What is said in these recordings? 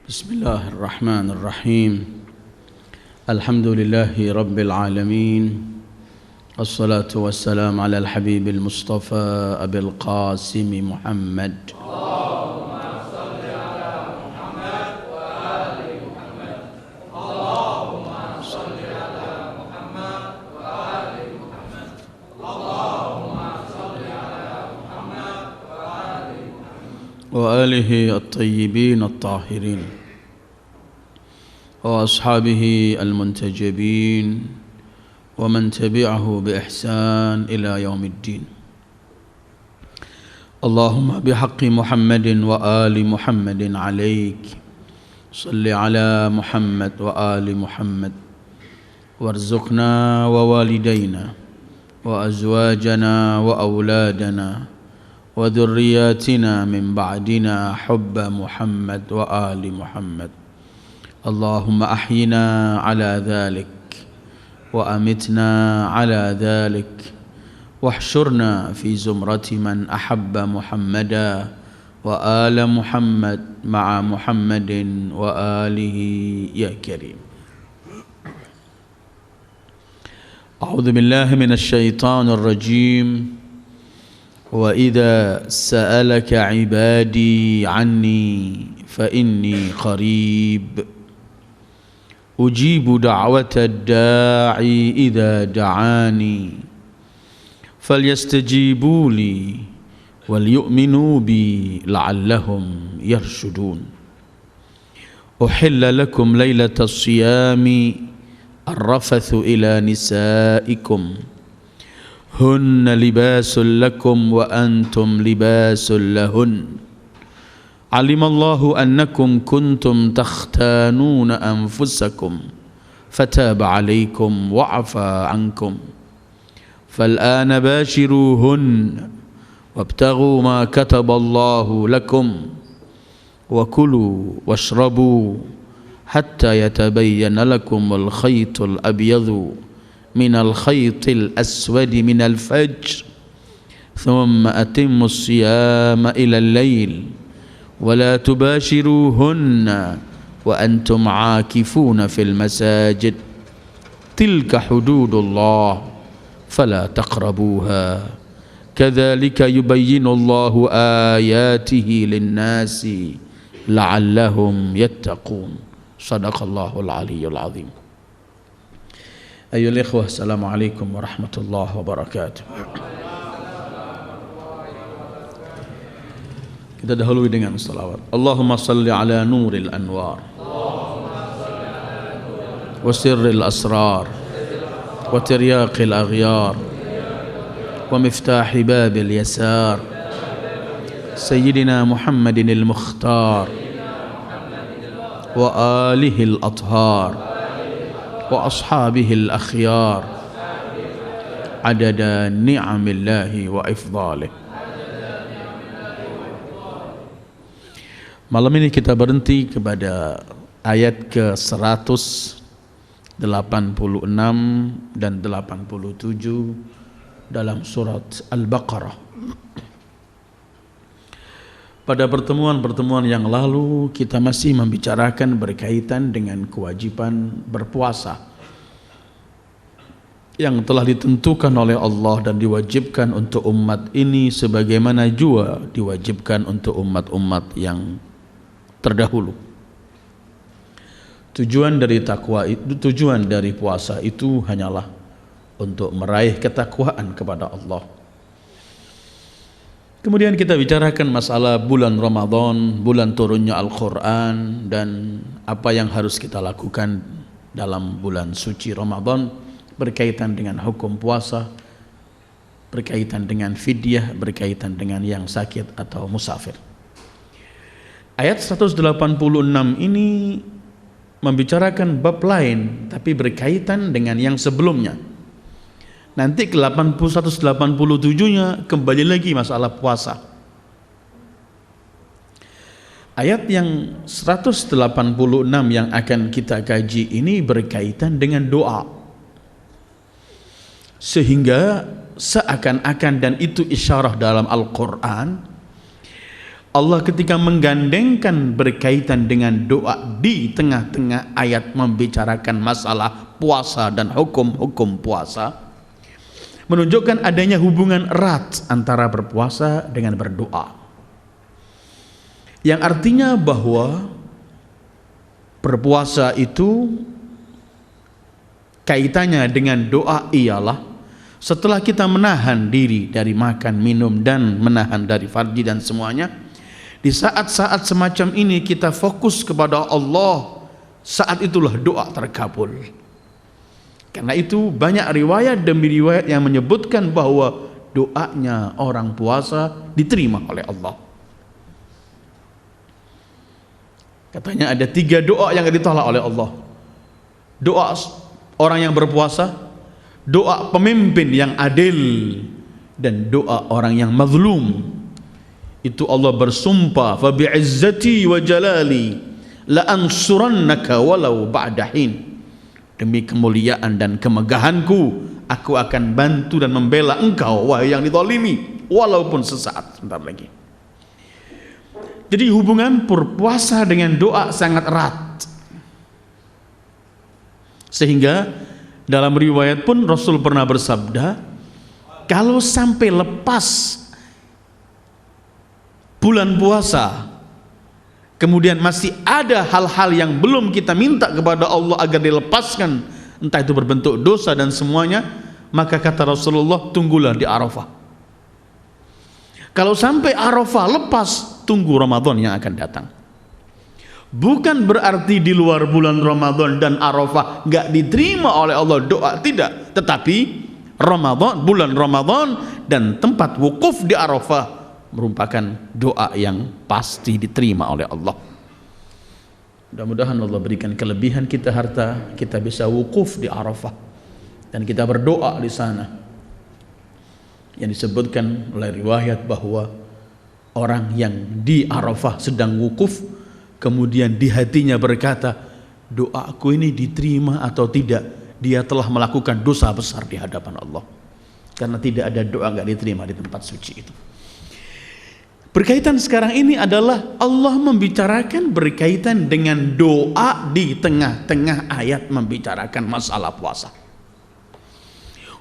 بسم الله الرحمن الرحيم الحمد لله رب العالمين والصلاة والسلام على الحبيب المصطفى أبي القاسم محمد اللهم صل على محمد وآل محمد اللهم صل على محمد وآل محمد اللهم صل على محمد وآل محمد وآله الطيبين الطاهرين وأصحابه المنتجبين ومن تبعه بإحسان إلى يوم الدين اللهم بحق محمد وآل محمد عليك صل على محمد وآل محمد وارزقنا ووالدينا وأزواجنا وأولادنا وذرياتنا من بعدنا حب محمد وآل محمد اللهم أحينا على ذلك وأمتنا على ذلك واحشرنا في زمرة من أحب محمدا وآل محمد مع محمد وآله يا كريم. أعوذ بالله من الشيطان الرجيم. وإذا سألك عبادي عني فإني قريب أجيب دعوة الداعي إذا دعاني فليستجيبوا لي وليؤمنوا بي لعلهم يرشدون. أحل لكم ليلة الصيام الرفث إلى نسائكم هن لباس لكم وأنتم لباس لهن علم الله أنكم كنتم تختانون أنفسكم فتاب عليكم وعفى عنكم فالآن باشروهن وابتغوا ما كتب الله لكم وكلوا واشربوا حتى يتبين لكم الخيط الأبيض من الخيط الأسود من الفجر ثم أتموا الصيام إلى الليل ولا تباشروهن وأنتم عاكفون في المساجد تلك حدود الله فلا تقربوها كذلك يبين الله آياته للناس لعلهم يتقون. صدق الله العلي العظيم. أيها الإخوة السلام عليكم ورحمة الله وبركاته. Kita dahului dengan salawat. Allahumma salli ala nuril anwar wa sirril asrar wa tiryaqil aghyar wa miftahi babil yasar Sayyidina Muhammadin al-Mukhtar wa alihi al-athhar wa ashabihi al-akhyar adada ni'amillahi wa ifdalih. Malam ini kita berhenti kepada ayat ke-186 dan 87 dalam surat Al-Baqarah. Pada pertemuan-pertemuan yang lalu kita masih membicarakan berkaitan dengan kewajiban berpuasa yang telah ditentukan oleh Allah dan diwajibkan untuk umat ini sebagaimana juga diwajibkan untuk umat-umat yang terdahulu. Tujuan dari puasa itu hanyalah untuk meraih ketakwaan kepada Allah. Kemudian kita bicarakan masalah bulan Ramadan, bulan turunnya Al-Quran, dan apa yang harus kita lakukan dalam bulan suci Ramadan berkaitan dengan hukum puasa, berkaitan dengan fidyah, berkaitan dengan yang sakit atau musafir. Ayat 186 ini membicarakan bab lain tapi berkaitan dengan yang sebelumnya. Nanti ke 187-nya kembali lagi masalah puasa. Ayat yang 186 yang akan kita kaji ini berkaitan dengan doa. Sehingga seakan-akan, dan itu isyarah dalam Al-Quran, Allah ketika menggandengkan berkaitan dengan doa di tengah-tengah ayat membicarakan masalah puasa dan hukum-hukum puasa, menunjukkan adanya hubungan erat antara berpuasa dengan berdoa, yang artinya bahwa berpuasa itu kaitannya dengan doa ialah setelah kita menahan diri dari makan, minum, dan menahan dari farji dan semuanya, di saat-saat semacam ini kita fokus kepada Allah, saat itulah doa terkabul. Karena itu banyak riwayat demi riwayat yang menyebutkan bahwa doanya orang puasa diterima oleh Allah. Katanya ada 3 doa yang ditolak oleh Allah: doa orang yang berpuasa, doa pemimpin yang adil, dan doa orang yang mazlum. Itu Allah bersumpah, fa bi'izzati wa jalali la ansurannaka walau ba'da hin, demi kemuliaan dan kemegahanku aku akan bantu dan membela engkau wahai yang dizalimi walaupun sesaat, sebentar lagi. Jadi hubungan berpuasa dengan doa sangat erat, sehingga dalam riwayat pun Rasul pernah bersabda, kalau sampai lepas bulan puasa kemudian masih ada hal-hal yang belum kita minta kepada Allah agar dilepaskan, entah itu berbentuk dosa dan semuanya, maka kata Rasulullah, tunggulah di Arafah. Kalau sampai Arafah lepas, tunggu Ramadan yang akan datang. Bukan berarti di luar bulan Ramadan dan Arafah nggak diterima oleh Allah doa, tidak. Tetapi Ramadan, bulan Ramadan dan tempat wukuf di Arafah merupakan doa yang pasti diterima oleh Allah. Mudah-mudahan Allah berikan kelebihan kita harta, kita bisa wukuf di Arafah dan kita berdoa di sana. Yang disebutkan oleh riwayat bahwa orang yang di Arafah sedang wukuf, kemudian di hatinya berkata, doaku ini diterima atau tidak, dia telah melakukan dosa besar di hadapan Allah, karena tidak ada doa nggak diterima di tempat suci itu. Berkaitan sekarang ini adalah Allah membicarakan berkaitan dengan doa di tengah-tengah ayat membicarakan masalah puasa.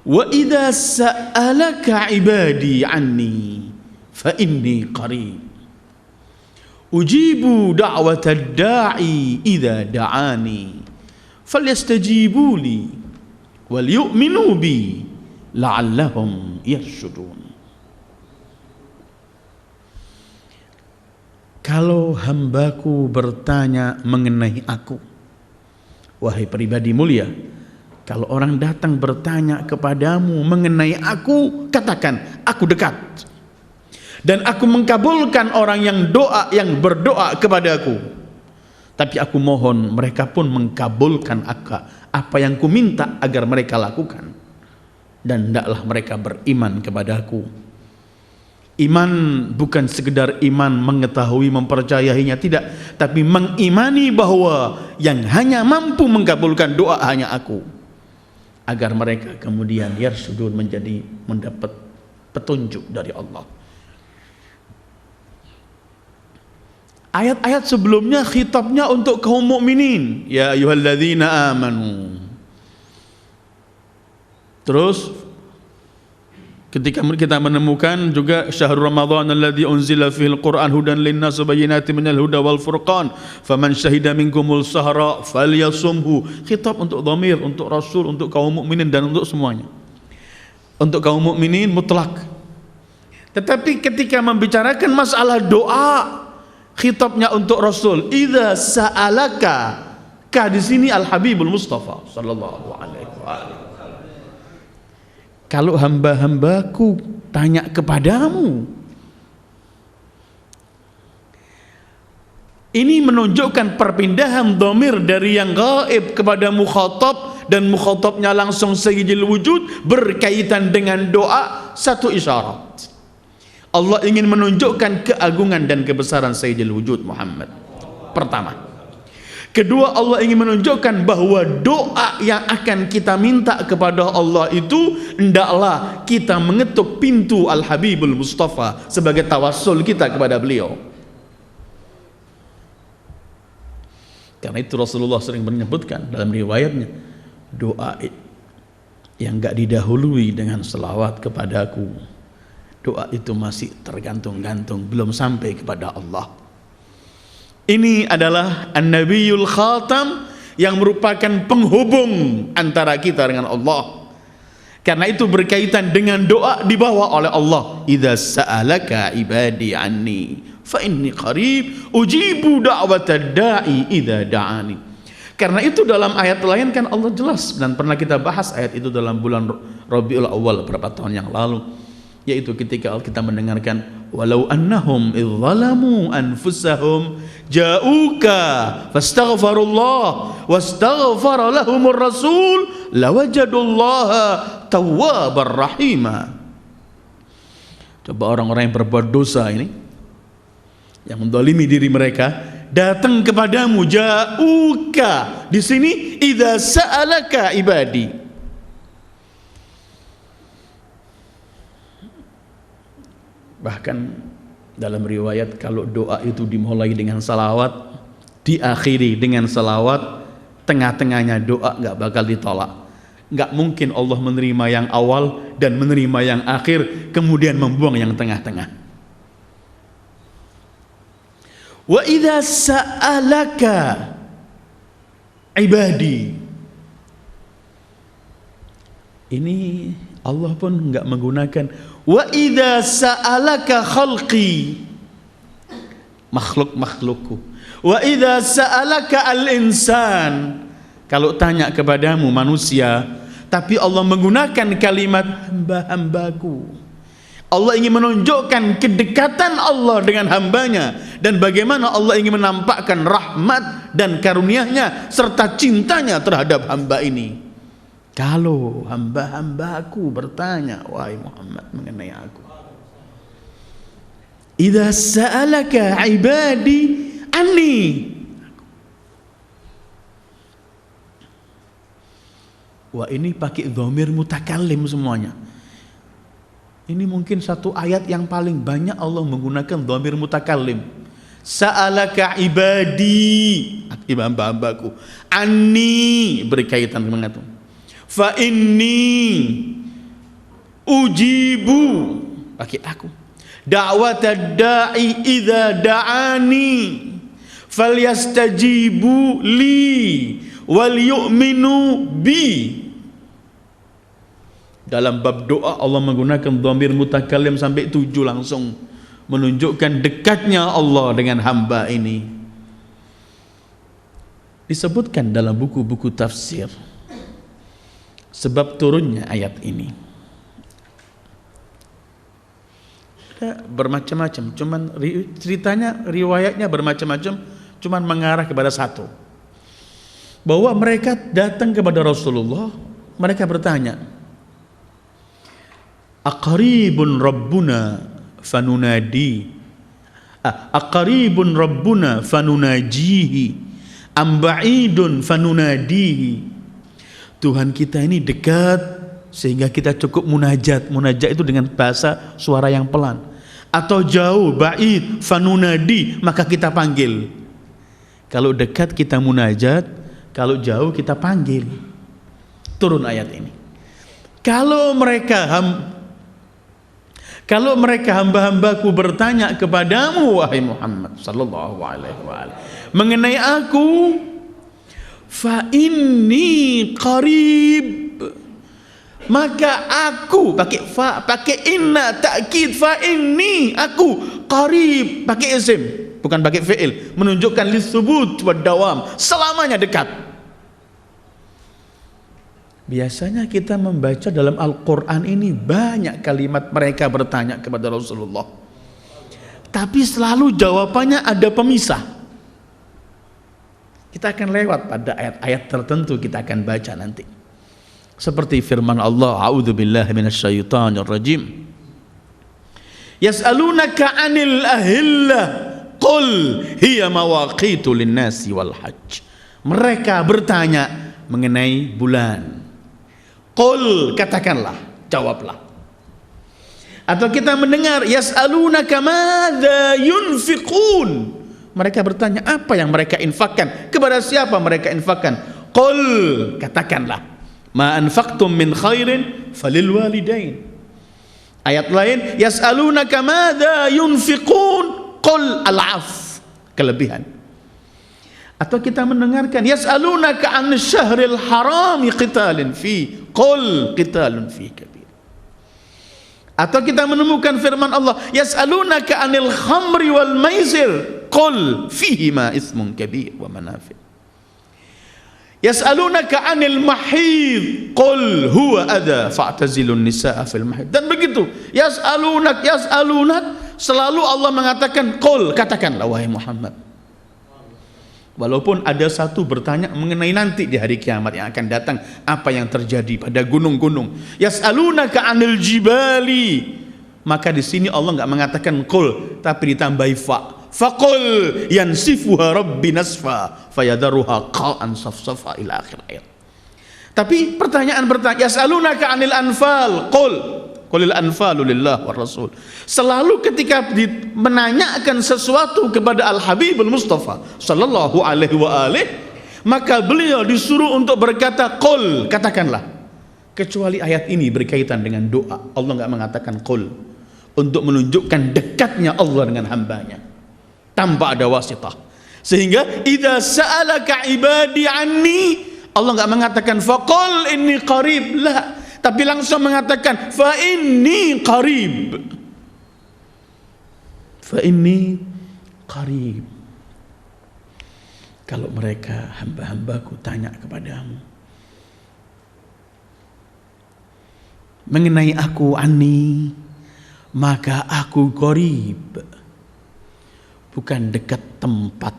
Wa idza sa'alaka ibadi anni fa inni qarib ujibu da'watad da'i idza da'ani falyastajibu li wal yu'minu bi la'allahum yarshudun. Kalau hambaku bertanya mengenai aku, wahai pribadi mulia, kalau orang datang bertanya kepadamu mengenai aku, katakan aku dekat dan aku mengkabulkan orang yang berdoa kepadaku. Tapi aku mohon mereka pun mengkabulkan apa yang ku minta agar mereka lakukan, dan hendaklah mereka beriman kepadaku. Iman bukan sekedar iman mengetahui, mempercayainya, tidak, tapi mengimani bahwa yang hanya mampu mengabulkan doa hanya aku, agar mereka kemudian yarsudun, mendapat petunjuk dari Allah. Ayat-ayat sebelumnya khitabnya untuk kaum mukminin, ya ayyuhalladzina amanu. Terus ketika kita menemukan juga syahrul Ramadan alladzi unzila fihil Qur'an hudan linnas wa bayyinatin minal huda wal furqan faman syahida minkumul sahra falyasumhu. Khitab untuk dhamir, untuk Rasul, untuk kaum mukminin dan untuk semuanya. Untuk kaum mukminin mutlak. Tetapi ketika membicarakan masalah doa, khitabnya untuk Rasul. Idza sa'alaka, ka di sini Al Habibul Mustafa sallallahu alaihi wasallam. Kalau hamba-hambaku tanya kepadamu, ini menunjukkan perpindahan dhamir dari yang gaib kepada mukhatab, dan mukhatabnya langsung sayyidil wujud berkaitan dengan doa. Satu isyarat, Allah ingin menunjukkan keagungan dan kebesaran sayyidil wujud Muhammad. Pertama. Kedua, Allah ingin menunjukkan bahwa doa yang akan kita minta kepada Allah itu hendaklah kita mengetuk pintu Al Habibul Mustafa sebagai tawassul kita kepada beliau. Karena itu Rasulullah sering menyebutkan dalam riwayatnya, doa yang enggak didahului dengan selawat kepadaku, doa itu masih tergantung-gantung, belum sampai kepada Allah. Ini adalah An-Nabiyul Khatam yang merupakan penghubung antara kita dengan Allah. Karena itu berkaitan dengan doa dibawa oleh Allah. Idza sa'alaka ibadi anni fa inni qarib ujibu da'watad da'i idza da'ani. Karena itu dalam ayat lain kan Allah jelas, dan pernah kita bahas ayat itu dalam bulan Rabiul Awal beberapa tahun yang lalu, yaitu ketika kita mendengarkan walau annahum idzalamu anfusahum ja'uka fastaghfirullah wastaghfara lahumur rasul lawajadullaha tawwabar rahima. Coba orang-orang yang berbuat dosa ini, yang mendolimi diri mereka, datang kepadamu, ja'uka. Di sini idza sa'alaka ibadi. Bahkan dalam riwayat kalau doa itu dimulai dengan salawat, diakhiri dengan salawat, tengah-tengahnya doa nggak bakal ditolak. Nggak mungkin Allah menerima yang awal dan menerima yang akhir kemudian membuang yang tengah-tengah. Wa idza sa'alaka ibadi. Ini Allah pun enggak menggunakan wa idza sa'alaka khalqi, makhluk-makhlukku. Wa idza sa'alaka al-insan, kalau tanya kepadamu manusia, tapi Allah menggunakan kalimat hamba-hambaku. Allah ingin menunjukkan kedekatan Allah dengan hambanya, dan bagaimana Allah ingin menampakkan rahmat dan karunia-Nya serta cintanya terhadap hamba ini. Kalau hamba-hambaku bertanya, wahai Muhammad, mengenai aku, idza sa'alaka ibadi anni, wah ini pakai dhamir mutakallim semuanya. Ini mungkin satu ayat yang paling banyak Allah menggunakan dhamir mutakallim. Sa'alaka ibadi, hamba-hambaku, anni berkaitan dengan itu. Fa inni ujibu, pakai aku. Da'watad da'i idza da'ani falyastajibu li wal yu'minu bi. Dalam bab doa Allah menggunakan dhamir mutakallim sampai 7 langsung, menunjukkan dekatnya Allah dengan hamba ini. Disebutkan dalam buku-buku tafsir sebab turunnya ayat ini. Ada bermacam-macam, cuman ceritanya, riwayatnya bermacam-macam, cuman mengarah kepada satu, bahwa mereka datang kepada Rasulullah, mereka bertanya, aqaribun rabbuna fanunadi, aqaribun rabbuna fanunajihi am ba'idun fanunadihi. Tuhan kita ini dekat sehingga kita cukup munajat. Munajat itu dengan bahasa suara yang pelan. Atau jauh, ba'id fanunadi, maka kita panggil. Kalau dekat kita munajat, kalau jauh kita panggil. Turun ayat ini. Kalau mereka hamba-hambaku bertanya kepadamu, wahai Muhammad sallallahu alaihi wasallam, mengenai aku, fa inni qarib, maka aku, pakai fa, pakai inna ta'kid, fa inni, aku qarib, pakai isim, bukan pakai fi'il, menunjukkan lisubut wa dawam, selamanya dekat. Biasanya kita membaca dalam Al-Quran ini banyak kalimat mereka bertanya kepada Rasulullah, tapi selalu jawabannya ada pemisah. Kita akan lewat pada ayat-ayat tertentu, kita akan baca nanti. Seperti firman Allah, a'udzubillahi minasyaitonir rajim. Yas'alunaka 'anil ahillah qul hiya mawaqitu lin-nasi wal hajj. Mereka bertanya mengenai bulan. Qul, katakanlah, jawablah. Atau kita mendengar yas'alunaka madza yunfiqun. Mereka bertanya, apa yang mereka infakkan? Kepada siapa mereka infakkan? Qul, katakanlah, ma anfaqtum min khairin falil walidain. Ayat lain, yas'alunaka madza yunfiqun, qul al-'af, kelebihan. Atau kita mendengarkan, yas'alunaka 'anil syahril harami qitalin fi, qul qitalun fi kabir. Atau kita menemukan firman Allah, yas'alunaka 'anil khamri wal maisir, qul fihima ismun kabir wa manafi'. Yas'alunaka 'anil mahid, qul huwa adha fa'tazilun nisaa fil mahid. Dan begitu, yas'alunak, selalu Allah mengatakan qul, katakanlah wahai Muhammad. Walaupun ada satu bertanya mengenai nanti di hari kiamat yang akan datang, apa yang terjadi pada gunung-gunung. Yas'alunaka 'anil jibali. Maka di sini Allah enggak mengatakan qul, tapi ditambahi fa. Faqul yansifuha rabbi nasfa fayadharuha qa'an safsafa ila akhir ayat. Tapi pertanyaan yas'alunaka 'anil anfal, qulil anfalu lillah war rasul. Selalu ketika menanyakan sesuatu kepada Al-Habibul Mustafa sallallahu alaihi wa alihi, maka beliau disuruh untuk berkata qul, katakanlah. Kecuali ayat ini berkaitan dengan doa, Allah enggak mengatakan qul, untuk menunjukkan dekatnya Allah dengan hambanya tanpa ada wasitah. Sehingga idza sa'alaka ibadi anni, Allah enggak mengatakan faqul inni qarib, la, tapi langsung mengatakan fa inni qarib, fa inni qarib. Kalau mereka hamba-hambaku tanya kepadamu mengenai aku ani, maka aku qarib, bukan dekat tempat,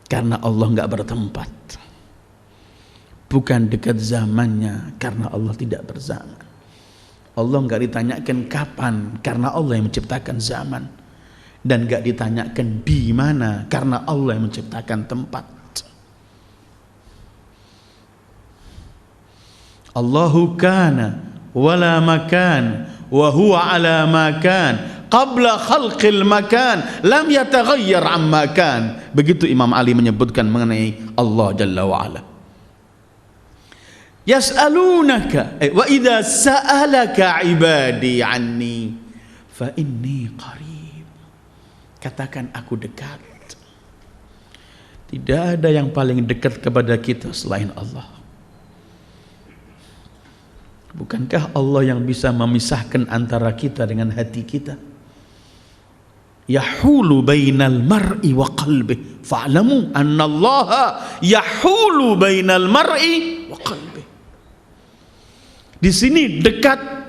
karena Allah enggak bertempat. Bukan dekat zamannya, karena Allah tidak berzaman. Allah enggak ditanyakan kapan, karena Allah yang menciptakan zaman. Dan enggak ditanyakan di mana, karena Allah yang menciptakan tempat. Allahu kana wala makan wa huwa ala makan qabla khalqil makan lam yataghayyar amma kan. Begitu Imam Ali menyebutkan mengenai Allah Jalla wa Ala. Yas'alunaka wa idza sa'alaka ibadi anni fa inni qarib. Katakan aku dekat. Tidak ada yang paling dekat kepada kita selain Allah. Bukankah Allah yang bisa memisahkan antara kita dengan hati kita? Yahulu bainal mar'i wa qalbi fa'lamu anna Allah yahulu bainal mar'i wa qalbi. Di sini dekat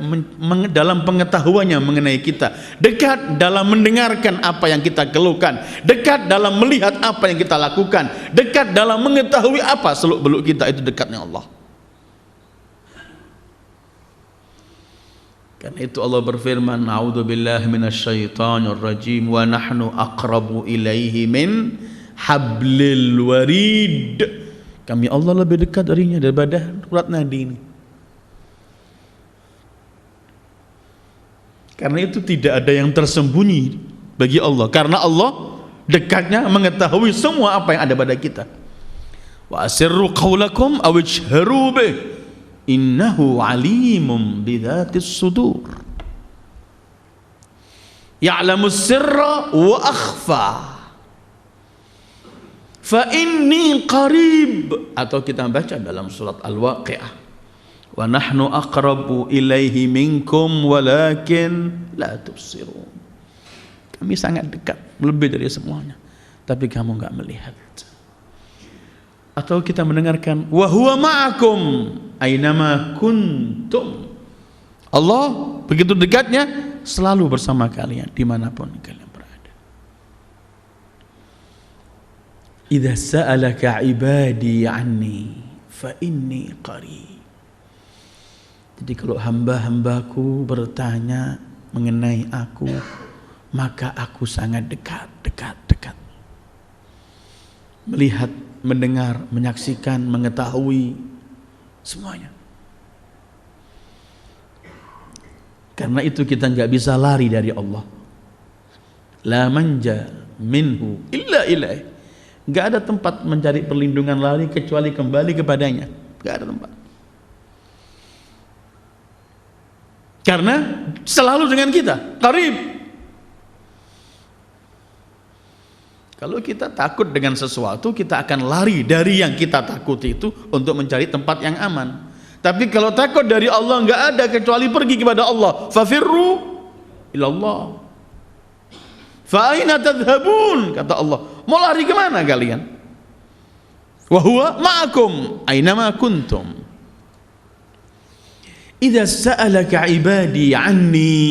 dalam pengetahuannya mengenai kita, dekat dalam mendengarkan apa yang kita keluhkan, dekat dalam melihat apa yang kita lakukan, dekat dalam mengetahui apa seluk-beluk kita, itu dekatnya Allah. Karena itu Allah berfirman, a'udzubillahi minasyaitonir rajim, wa nahnu aqrabu ilaihi min hablil warid. Kami Allah lebih dekat darinya daripada urat nadi ini. Karena itu tidak ada yang tersembunyi bagi Allah, karena Allah dekatnya mengetahui semua apa yang ada pada kita. Wa asirru qaulakum aw ijharu bih innahu alimun bidzatis sudur. Ya'lamus sirra wa akhfa. Fa inni qarib. Atau kita baca dalam surat Al-Waqi'ah, wa nahnu aqrabu ilaihi minkum walakin la tubsirun. Kami sangat dekat, lebih dari semuanya, tapi kamu enggak melihat. Atau kita mendengarkan wa huwa ma'akum ainama kuntum. Allah begitu dekatnya, selalu bersama kalian dimanapun kalian berada. Idza sa'alaka ibadi anni fa inni qarib. Jadi kalau hamba-hambaku bertanya mengenai aku, maka aku sangat dekat. Melihat, mendengar, menyaksikan, mengetahui semuanya. Karena itu kita nggak bisa lari dari Allah. La manja minhu illa ilaih. Enggak ada tempat mencari perlindungan lari kecuali kembali kepadanya. Enggak ada tempat. Karena selalu dengan kita, qarib. Kalau kita takut dengan sesuatu, kita akan lari dari yang kita takuti itu untuk mencari tempat yang aman. Tapi kalau takut dari Allah, enggak ada kecuali pergi kepada Allah. Fafirru ilallah. Fa aina tadhhabun, kata Allah. Mau lari kemana kalian? Wa huwa ma'akum aina ma kuntum. Idza sa'alaka 'ibadi 'anni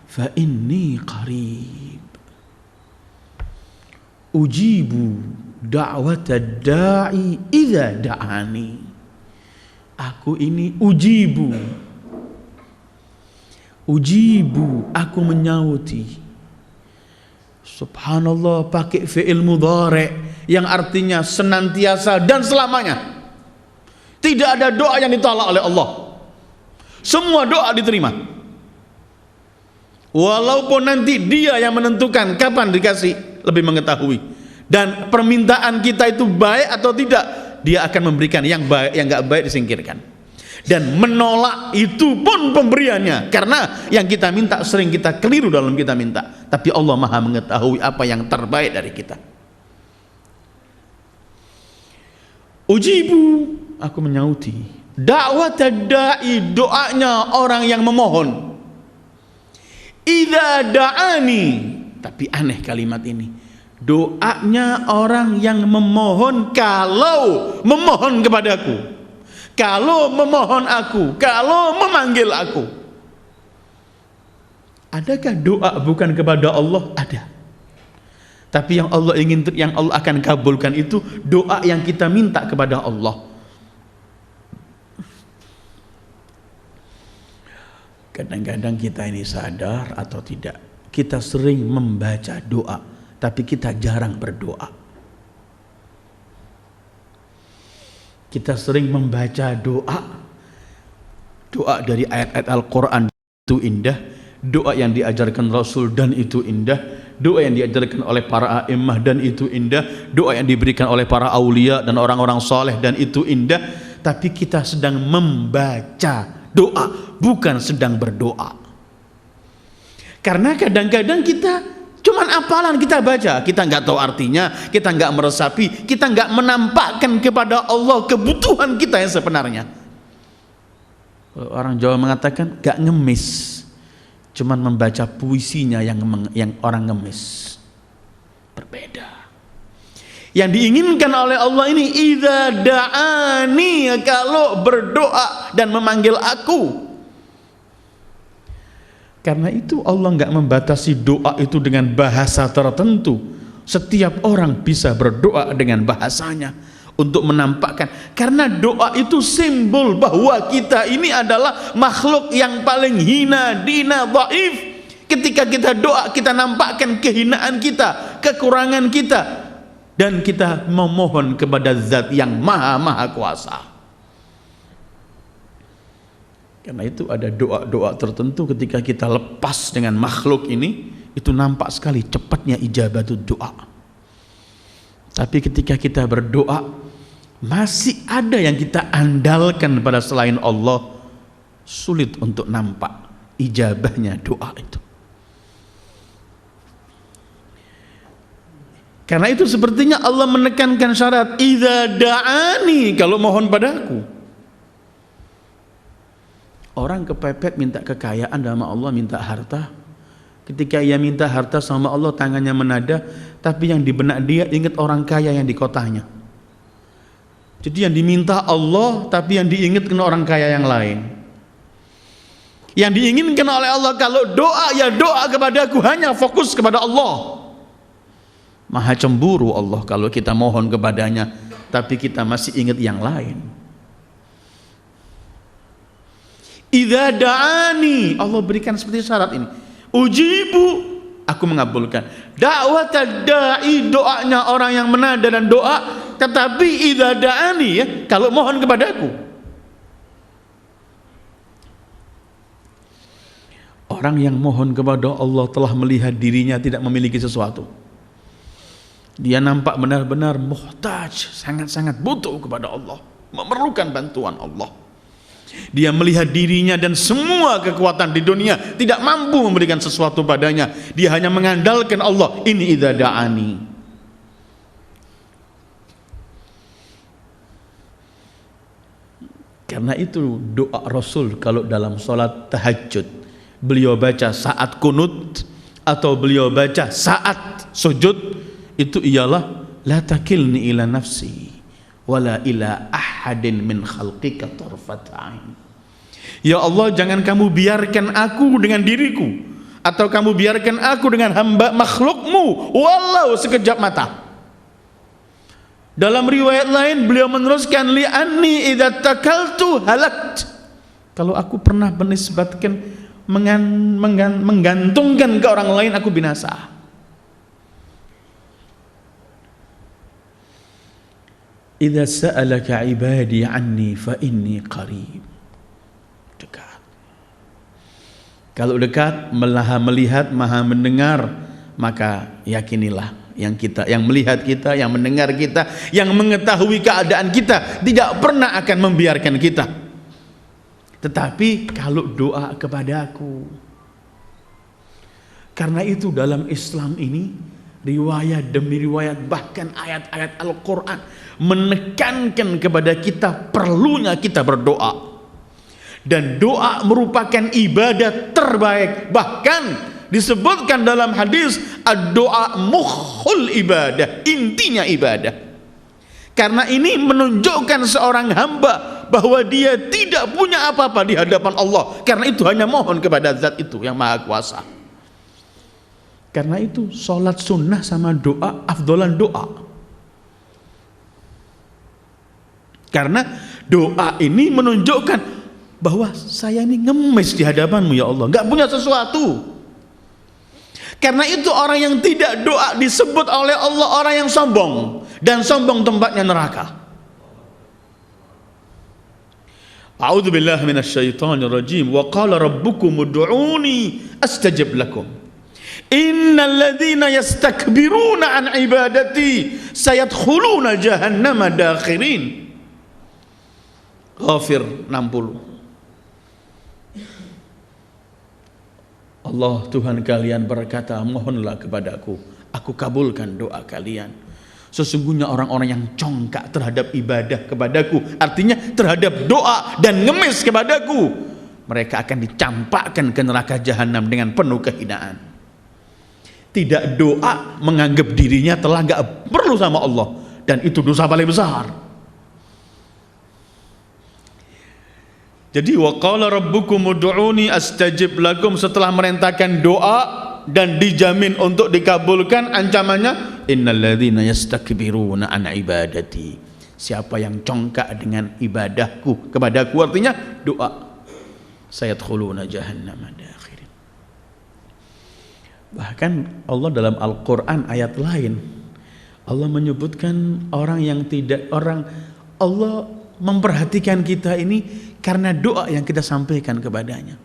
fa inni qarib. Ujibu da'watad da'i idza da'ani. Aku ini ujibu, aku menyauti. Subhanallah, pakai fi'il mudhari' yang artinya senantiasa dan selamanya. Tidak ada doa yang ditolak oleh Allah. Semua doa diterima. Walaupun nanti Dia yang menentukan kapan dikasih, lebih mengetahui. Dan permintaan kita itu baik atau tidak, Dia akan memberikan. Yang baik, yang enggak baik disingkirkan. Dan menolak itu pun pemberiannya, karena yang kita minta sering kita keliru dalam kita minta, tapi Allah Maha mengetahui apa yang terbaik dari kita. Ujibu, aku menyauti. Da'watad da'i, doanya orang yang memohon. Idza da'ani, tapi aneh kalimat ini. Doanya orang yang memohon kalau memohon kepadaku. Kalau memohon aku, kalau memanggil aku. Adakah doa bukan kepada Allah? Ada. Tapi yang Allah ingin, yang Allah akan kabulkan itu doa yang kita minta kepada Allah. Kadang-kadang kita ini sadar atau tidak, kita sering membaca doa, tapi kita jarang berdoa. Kita sering membaca doa dari ayat-ayat Al-Quran itu indah, doa yang diajarkan Rasul dan itu indah, doa yang diajarkan oleh para a'immah dan itu indah, doa yang diberikan oleh para aulia dan orang-orang soleh dan itu indah. Tapi kita sedang membaca doa, bukan sedang berdoa. Karena kadang-kadang kita cuman apalan kita baca, kita nggak tahu artinya, kita nggak meresapi, kita nggak menampakkan kepada Allah kebutuhan kita yang sebenarnya. Orang Jawa mengatakan nggak ngemis, cuman membaca puisinya yang orang ngemis. Berbeda. Yang diinginkan oleh Allah ini idza da'ani, kalau berdoa dan memanggil aku. Karena itu Allah enggak membatasi doa itu dengan bahasa tertentu. Setiap orang bisa berdoa dengan bahasanya untuk menampakkan. Karena doa itu simbol bahwa kita ini adalah makhluk yang paling hina, dina, dhaif. Ketika kita doa, kita nampakkan kehinaan kita, kekurangan kita, dan kita memohon kepada Zat yang maha kuasa. Karena itu ada doa-doa tertentu ketika kita lepas dengan makhluk ini, itu nampak sekali cepatnya ijabatul doa. Tapi ketika kita berdoa, masih ada yang kita andalkan pada selain Allah, sulit untuk nampak ijabahnya doa itu. Karena itu sepertinya Allah menekankan syarat idza da'ani, kalau mohon padaku. Orang kepepet minta kekayaan sama Allah, minta harta. Ketika ia minta harta sama Allah, tangannya menada, tapi yang di benak dia ingat orang kaya yang di kotanya. Jadi yang diminta Allah, tapi yang diingatkan orang kaya yang lain. Yang diinginkan oleh Allah, kalau doa ya doa kepadaku, hanya fokus kepada Allah. Maha cemburu Allah kalau kita mohon kepadanya, tapi kita masih ingat yang lain. Idza da'ani, Allah berikan seperti syarat ini. Ujibu, aku mengabulkan. Da'watad da'i, doanya orang yang menada dan doa. Tetapi idza da'ani, ya, kalau mohon kepadaku. Orang yang mohon kepada Allah telah melihat dirinya tidak memiliki sesuatu. Dia nampak benar-benar muhtaj, sangat-sangat butuh kepada Allah, memerlukan bantuan Allah. Dia melihat dirinya dan semua kekuatan di dunia tidak mampu memberikan sesuatu padanya. Dia hanya mengandalkan Allah. Ini idza da'ani. Karena itu doa Rasul kalau dalam sholat tahajud, beliau baca saat kunut atau beliau baca saat sujud, itu ialah la takilni ila nafsi wala ila ahadin min khalqika tarfat ain. Ya Allah, jangan kamu biarkan aku dengan diriku, atau kamu biarkan aku dengan hamba makhlukmu walau sekejap mata. Dalam riwayat lain beliau meneruskan, li anni idza takaltu halakt. Kalau aku pernah menisbatkan menggantungkan ke orang lain, aku binasa. Idza sa'alaka ibadi anni fa inni qarib. Dekat. Kalau dekat, maha melihat, maha mendengar, maka yakinilah yang melihat kita, yang mendengar kita, yang mengetahui keadaan kita tidak pernah akan membiarkan kita. Tetapi kalau doa kepadaku, karena itu dalam Islam ini riwayat demi riwayat, bahkan ayat-ayat Al-Quran menekankan kepada kita perlunya kita berdoa. Dan doa merupakan ibadah terbaik. Bahkan disebutkan dalam hadis, ad-doa mukhul ibadah, intinya ibadah. Karena ini menunjukkan seorang hamba bahwa dia tidak punya apa-apa di hadapan Allah. Karena itu hanya mohon kepada zat itu yang maha kuasa. Karena itu sholat sunnah sama doa afdolan doa. Karena doa ini menunjukkan bahwa saya ini ngemis di hadapanmu ya Allah, nggak punya sesuatu. Karena itu orang yang tidak doa disebut oleh Allah orang yang sombong, dan sombong tempatnya neraka. A'udzubillahi minasyaitonirrajim. Wa qala rabbukum ud'uni astajib lakum. Innal ladzina yastakbiruna an ibadati sayadkhuluna jahannama dakhirin. Ghafir 60. Allah Tuhan kalian berkata, mohonlah kepadaku, aku kabulkan doa kalian. Sesungguhnya orang-orang yang congkak terhadap ibadah kepadaku, artinya terhadap doa dan ngemis kepadaku, mereka akan dicampakkan ke neraka jahanam dengan penuh kehinaan. Tidak doa menganggap dirinya telah gak perlu sama Allah, dan itu dosa paling besar. Jadi wa qala rabbukum ud'uni astajib lakum, setelah merintahkan doa dan dijamin untuk dikabulkan, ancamannya innal ladzina yastakbiruna an ibadati, siapa yang congkak dengan ibadahku kepadaku, artinya doa, sayadkhuluna jahannama dakhirin. Bahkan Allah dalam Al-Quran ayat lain, Allah menyebutkan Allah memperhatikan kita ini karena doa yang kita sampaikan kepadanya.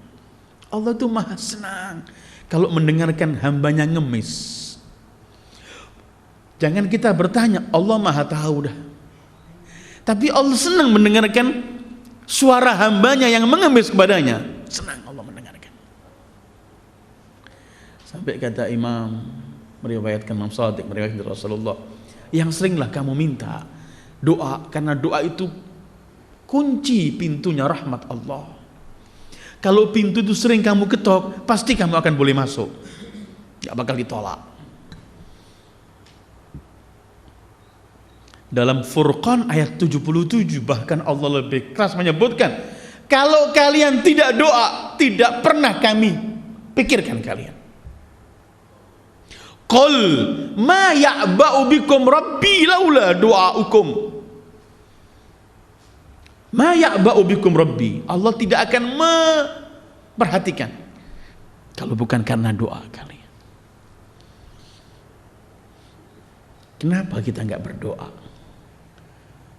Allah tuh maha senang kalau mendengarkan hambanya ngemis. Jangan kita bertanya, Allah maha tahu dah. Tapi Allah senang mendengarkan suara hambanya yang mengemis kepadanya. Senang Allah mendengarkan. Sampai kata Imam, meriwayatkan Imam Shadiq, meriwayatkan Rasulullah, yang seringlah kamu minta doa, karena doa itu kunci pintunya rahmat Allah. Kalau pintu itu sering kamu ketok, pasti kamu akan boleh masuk, gak bakal ditolak. Dalam Furqan ayat 77 bahkan Allah lebih keras menyebutkan, kalau kalian tidak doa, tidak pernah kami pikirkan kalian. Qul ma ya'ba'u bikum rabbi laula du'aukum. Ma ya'ba'u bikum rabbi, Allah tidak akan memperhatikan kalau bukan karena doa kalian. Kenapa kita enggak berdoa?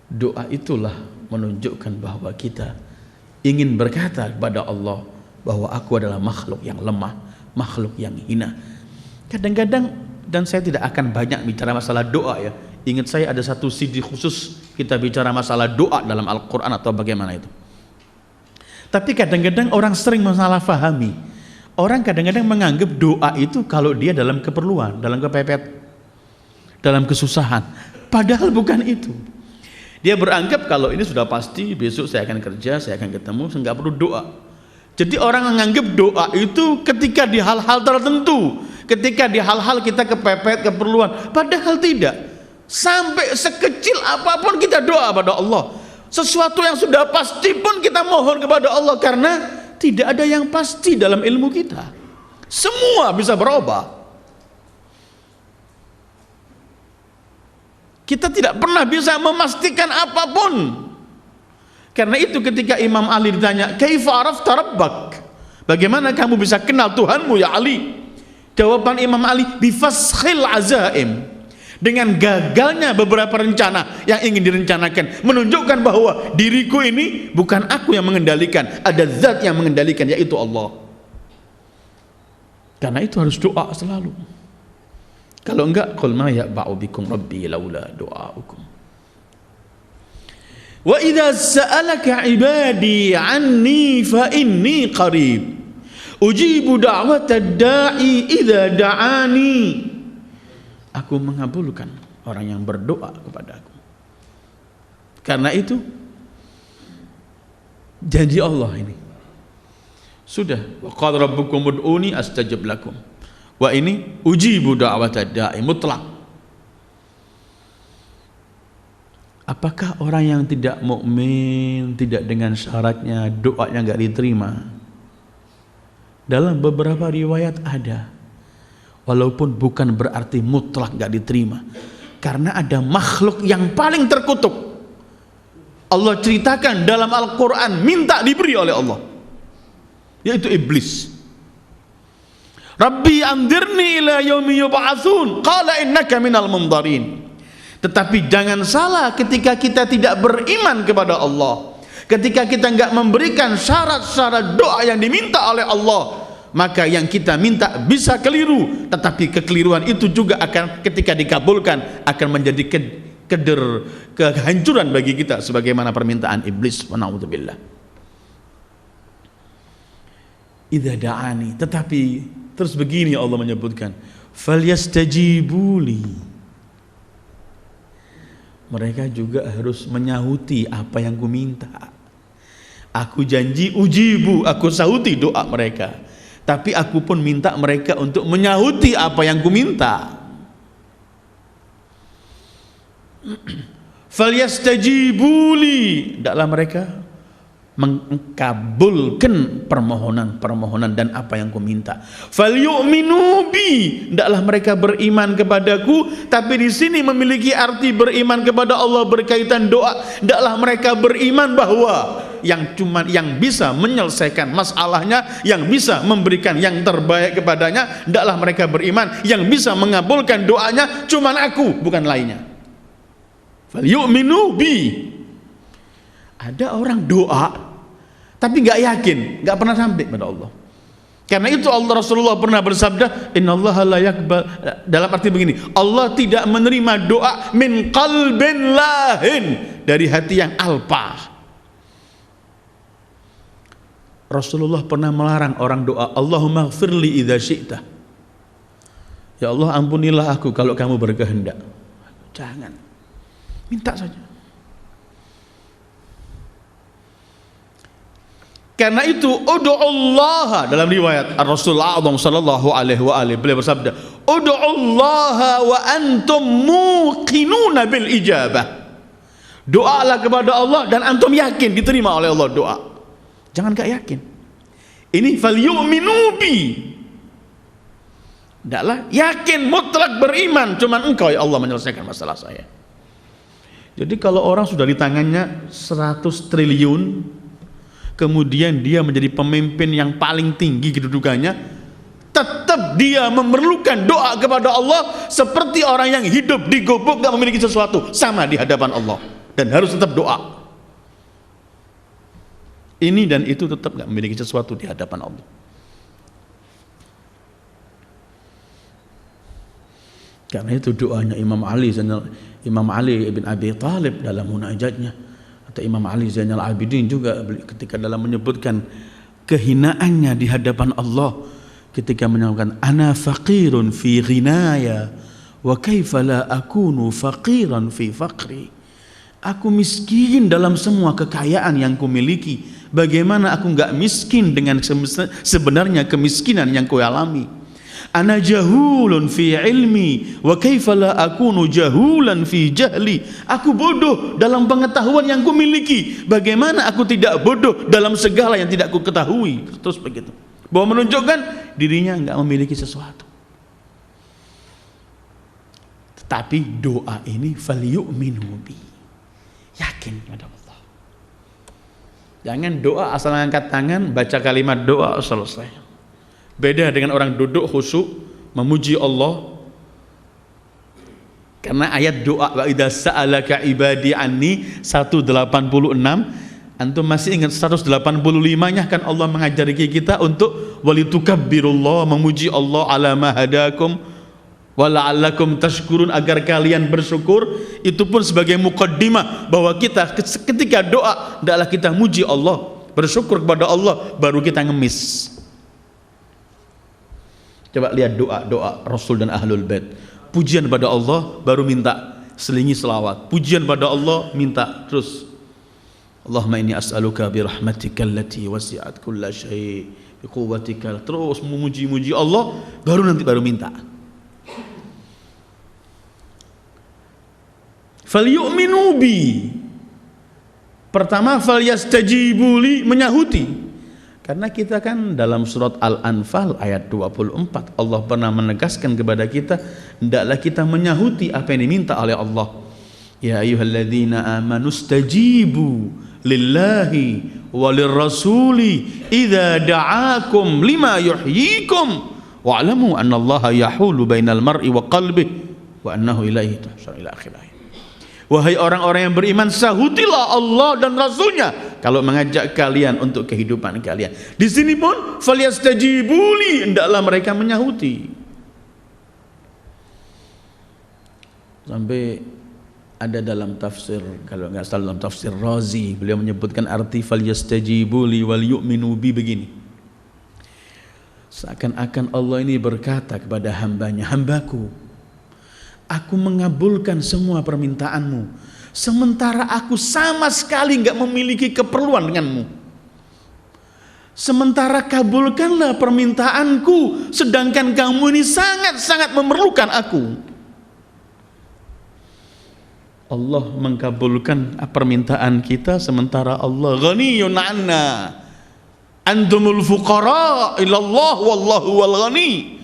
Doa itulah menunjukkan bahwa kita ingin berkata kepada Allah bahwa aku adalah makhluk yang lemah, makhluk yang hina. Kadang-kadang Dan saya tidak akan banyak bicara masalah doa ya. Ingat saya ada satu CD khusus kita bicara masalah doa dalam Al-Quran atau bagaimana itu. Tapi kadang-kadang orang sering mensalahfahami. Orang kadang-kadang menganggap doa itu kalau dia dalam keperluan, dalam kepepet, dalam kesusahan. Padahal bukan itu. Dia beranggap kalau ini sudah pasti besok saya akan kerja, saya akan ketemu, saya nggak perlu doa. Jadi orang menganggap doa itu ketika di hal-hal tertentu, ketika di hal-hal kita kepepet, keperluan. Padahal tidak. Sampai sekecil apapun kita doa pada Allah. Sesuatu yang sudah pasti pun kita mohon kepada Allah, karena tidak ada yang pasti dalam ilmu kita. Semua bisa berubah. Kita tidak pernah bisa memastikan apapun. Karena itu ketika Imam Ali ditanya, "Kaifa arafta rabbak?" Bagaimana kamu bisa kenal Tuhanmu ya Ali? Jawaban Imam Ali, "Bifaskhil azaim." Dengan gagalnya beberapa rencana yang ingin direncanakan, menunjukkan bahwa diriku ini bukan aku yang mengendalikan, ada zat yang mengendalikan, yaitu Allah. Karena itu harus doa selalu. Kalau enggak, qul ma ya'ba'u bikum rabbi laula du'aukum. Wa idza sa'alaka 'ibadi 'anni fa inni qarib ujibu da'watad da'i idza da'ani. Aku mengabulkan orang yang berdoa kepada aku. Karena itu janji Allah ini sudah, wa qala rabbukum ud'uni astajib lakum. Wa ini ujibu da'watad da'i mutlak. Apakah orang yang tidak mukmin, tidak dengan syaratnya, doanya enggak diterima? Dalam beberapa riwayat ada. Walaupun bukan berarti mutlak gak diterima, karena ada makhluk yang paling terkutuk. Allah ceritakan dalam Al-Quran minta diberi oleh Allah, yaitu iblis. Rabbi anzirni ila yaumi yub'atsun qala innaka minal mundharin. Tetapi jangan salah, ketika kita tidak beriman kepada Allah, ketika kita enggak memberikan syarat-syarat doa yang diminta oleh Allah, maka yang kita minta bisa keliru, tetapi kekeliruan itu juga akan ketika dikabulkan akan menjadi kehancuran bagi kita, sebagaimana permintaan iblis. Wa na'udzubillah. Idza da'ani, tetapi terus begini Allah menyebutkan, falyastajibuli. Mereka juga harus menyahuti apa yang ku minta. Aku janji ujibu, aku sahuti doa mereka. Tapi aku pun minta mereka untuk menyahuti apa yang ku minta. Falyastajibuli, hendaklah mereka mengkabulkan permohonan dan apa yang ku minta. Falyu'minu bi, hendaklah mereka beriman kepadaku. Tapi di sini memiliki arti beriman kepada Allah berkaitan doa. Hendaklah mereka beriman bahwa yang bisa menyelesaikan masalahnya, yang bisa memberikan yang terbaik kepadanya, hendaklah mereka beriman. Yang bisa mengabulkan doanya cuman aku, bukan lainnya. Falyu'minu bi. Ada orang doa tapi nggak yakin, nggak pernah sampai pada Allah. Karena itu Rasulullah pernah bersabda, innallaha la yaqbal, dalam arti begini, Allah tidak menerima doa min qalbin lahin, dari hati yang alpa. Rasulullah pernah melarang orang doa, Allahumma ighfirli idza syi'ta. Ya Allah, ampunilah aku kalau kamu berkehendak. Jangan. Minta saja. Karena itu ud'ullaha, dalam riwayat Rasulullah sallallahu alaihi wa alihi beliau bersabda, ud'ullaha wa antum muqinuna bil ijabah. Doalah kepada Allah dan antum yakin diterima oleh Allah doa. Jangan gak yakin. Ini falyu'minu bi. Hendaklah yakin, mutlak beriman, cuman engkau ya Allah menyelesaikan masalah saya. Jadi kalau orang sudah di tangannya 100 triliun, kemudian dia menjadi pemimpin yang paling tinggi kedudukannya, tetap dia memerlukan doa kepada Allah seperti orang yang hidup di gubuk gak memiliki sesuatu, sama di hadapan Allah, dan harus tetap doa. Ini dan itu tetap gak memiliki sesuatu di hadapan Allah. Karena itu doanya Imam Ali ibn Abi Thalib dalam munajatnya, atau Imam Ali Zainal Abidin juga ketika dalam menyebutkan kehinaannya di hadapan Allah, ketika menyebutkan ana faqirun fi ghinaya wa kaifa la akunu faqiran fi faqri. Aku miskin dalam semua kekayaan yang kumiliki, bagaimana aku enggak miskin dengan sebenarnya kemiskinan yang kualami. Ana jahulun fi ilmi wa kaifa la akunu jahulan fi jahli. Aku bodoh dalam pengetahuan yang kumiliki, bagaimana aku tidak bodoh dalam segala yang tidak ku ketahui. Terus begitu, bahwa menunjukkan dirinya enggak memiliki sesuatu. Tetapi doa ini falyu'minu bi, yakin kepada Allah. Jangan doa asal angkat tangan, baca kalimat doa selesai. Beda dengan orang duduk khusyuk memuji Allah. Karena ayat doa wa idza sa'alaka ibadi anni 186, antum masih ingat 185-nya kan Allah mengajari kita untuk walitukabbirullah, memuji Allah ala ma hadakum wa la'allakum tashkurun, agar kalian bersyukur. Itu pun sebagai muqaddimah bahwa kita ketika doa hendaklah kita muji Allah, bersyukur kepada Allah, baru kita ngemis. Coba lihat doa Rasul dan Ahlul Bait. Pujian pada Allah baru minta, selingi selawat. Pujian pada Allah minta terus. Allahumma inni as'aluka bi rahmatika allati wasi'at kulla syai' bi quwwatika. Terus memuji-muji Allah baru minta. Falyu'minu bi. Pertama falyastajibu li, menyahuti. Karena kita kan dalam surat Al-Anfal ayat 24 Allah pernah menegaskan kepada kita hendaklah kita menyahuti apa yang diminta oleh Allah. Ya ayyuhalladzina amanu stajibu lillahi walirrasuli idza da'akum lima yuhyikum wa'lamu annallaha yahulu bainal mar'i wa qalbihi wa annahu ilaihi tuhsyarun ila akhirih. Wahai orang-orang yang beriman, sahutilah Allah dan Rasulnya kalau mengajak kalian untuk kehidupan kalian. Di sini pun falyastajibuli, hendaklah mereka menyahuti. Sampai ada dalam tafsir, kalau nggak salah dalam tafsir Razi, beliau menyebutkan arti falyastajibuli wal yu'minu bi begini. Seakan-akan Allah ini berkata kepada hambanya, hambaku, aku mengabulkan semua permintaanmu, sementara aku sama sekali enggak memiliki keperluan denganmu. Sementara kabulkanlah permintaanku, sedangkan kamu ini sangat-sangat memerlukan aku. Allah mengkabulkan permintaan kita, sementara Allah ghaniyun 'anna. Antumul fuqara ilallah wallahu wal ghani.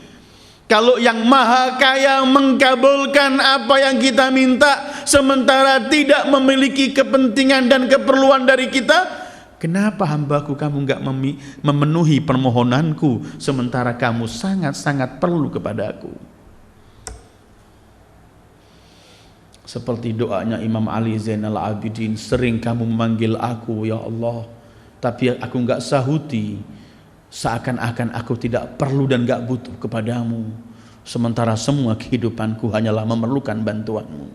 Kalau yang maha kaya mengkabulkan apa yang kita minta, sementara tidak memiliki kepentingan dan keperluan dari kita, kenapa hambaku kamu enggak memenuhi permohonanku, sementara kamu sangat-sangat perlu kepadaku? Seperti doanya Imam Ali Zainal Abidin, sering kamu memanggil aku ya Allah, tapi aku enggak sahuti, seakan-akan aku tidak perlu dan enggak butuh kepadamu, sementara semua kehidupanku hanyalah memerlukan bantuanmu.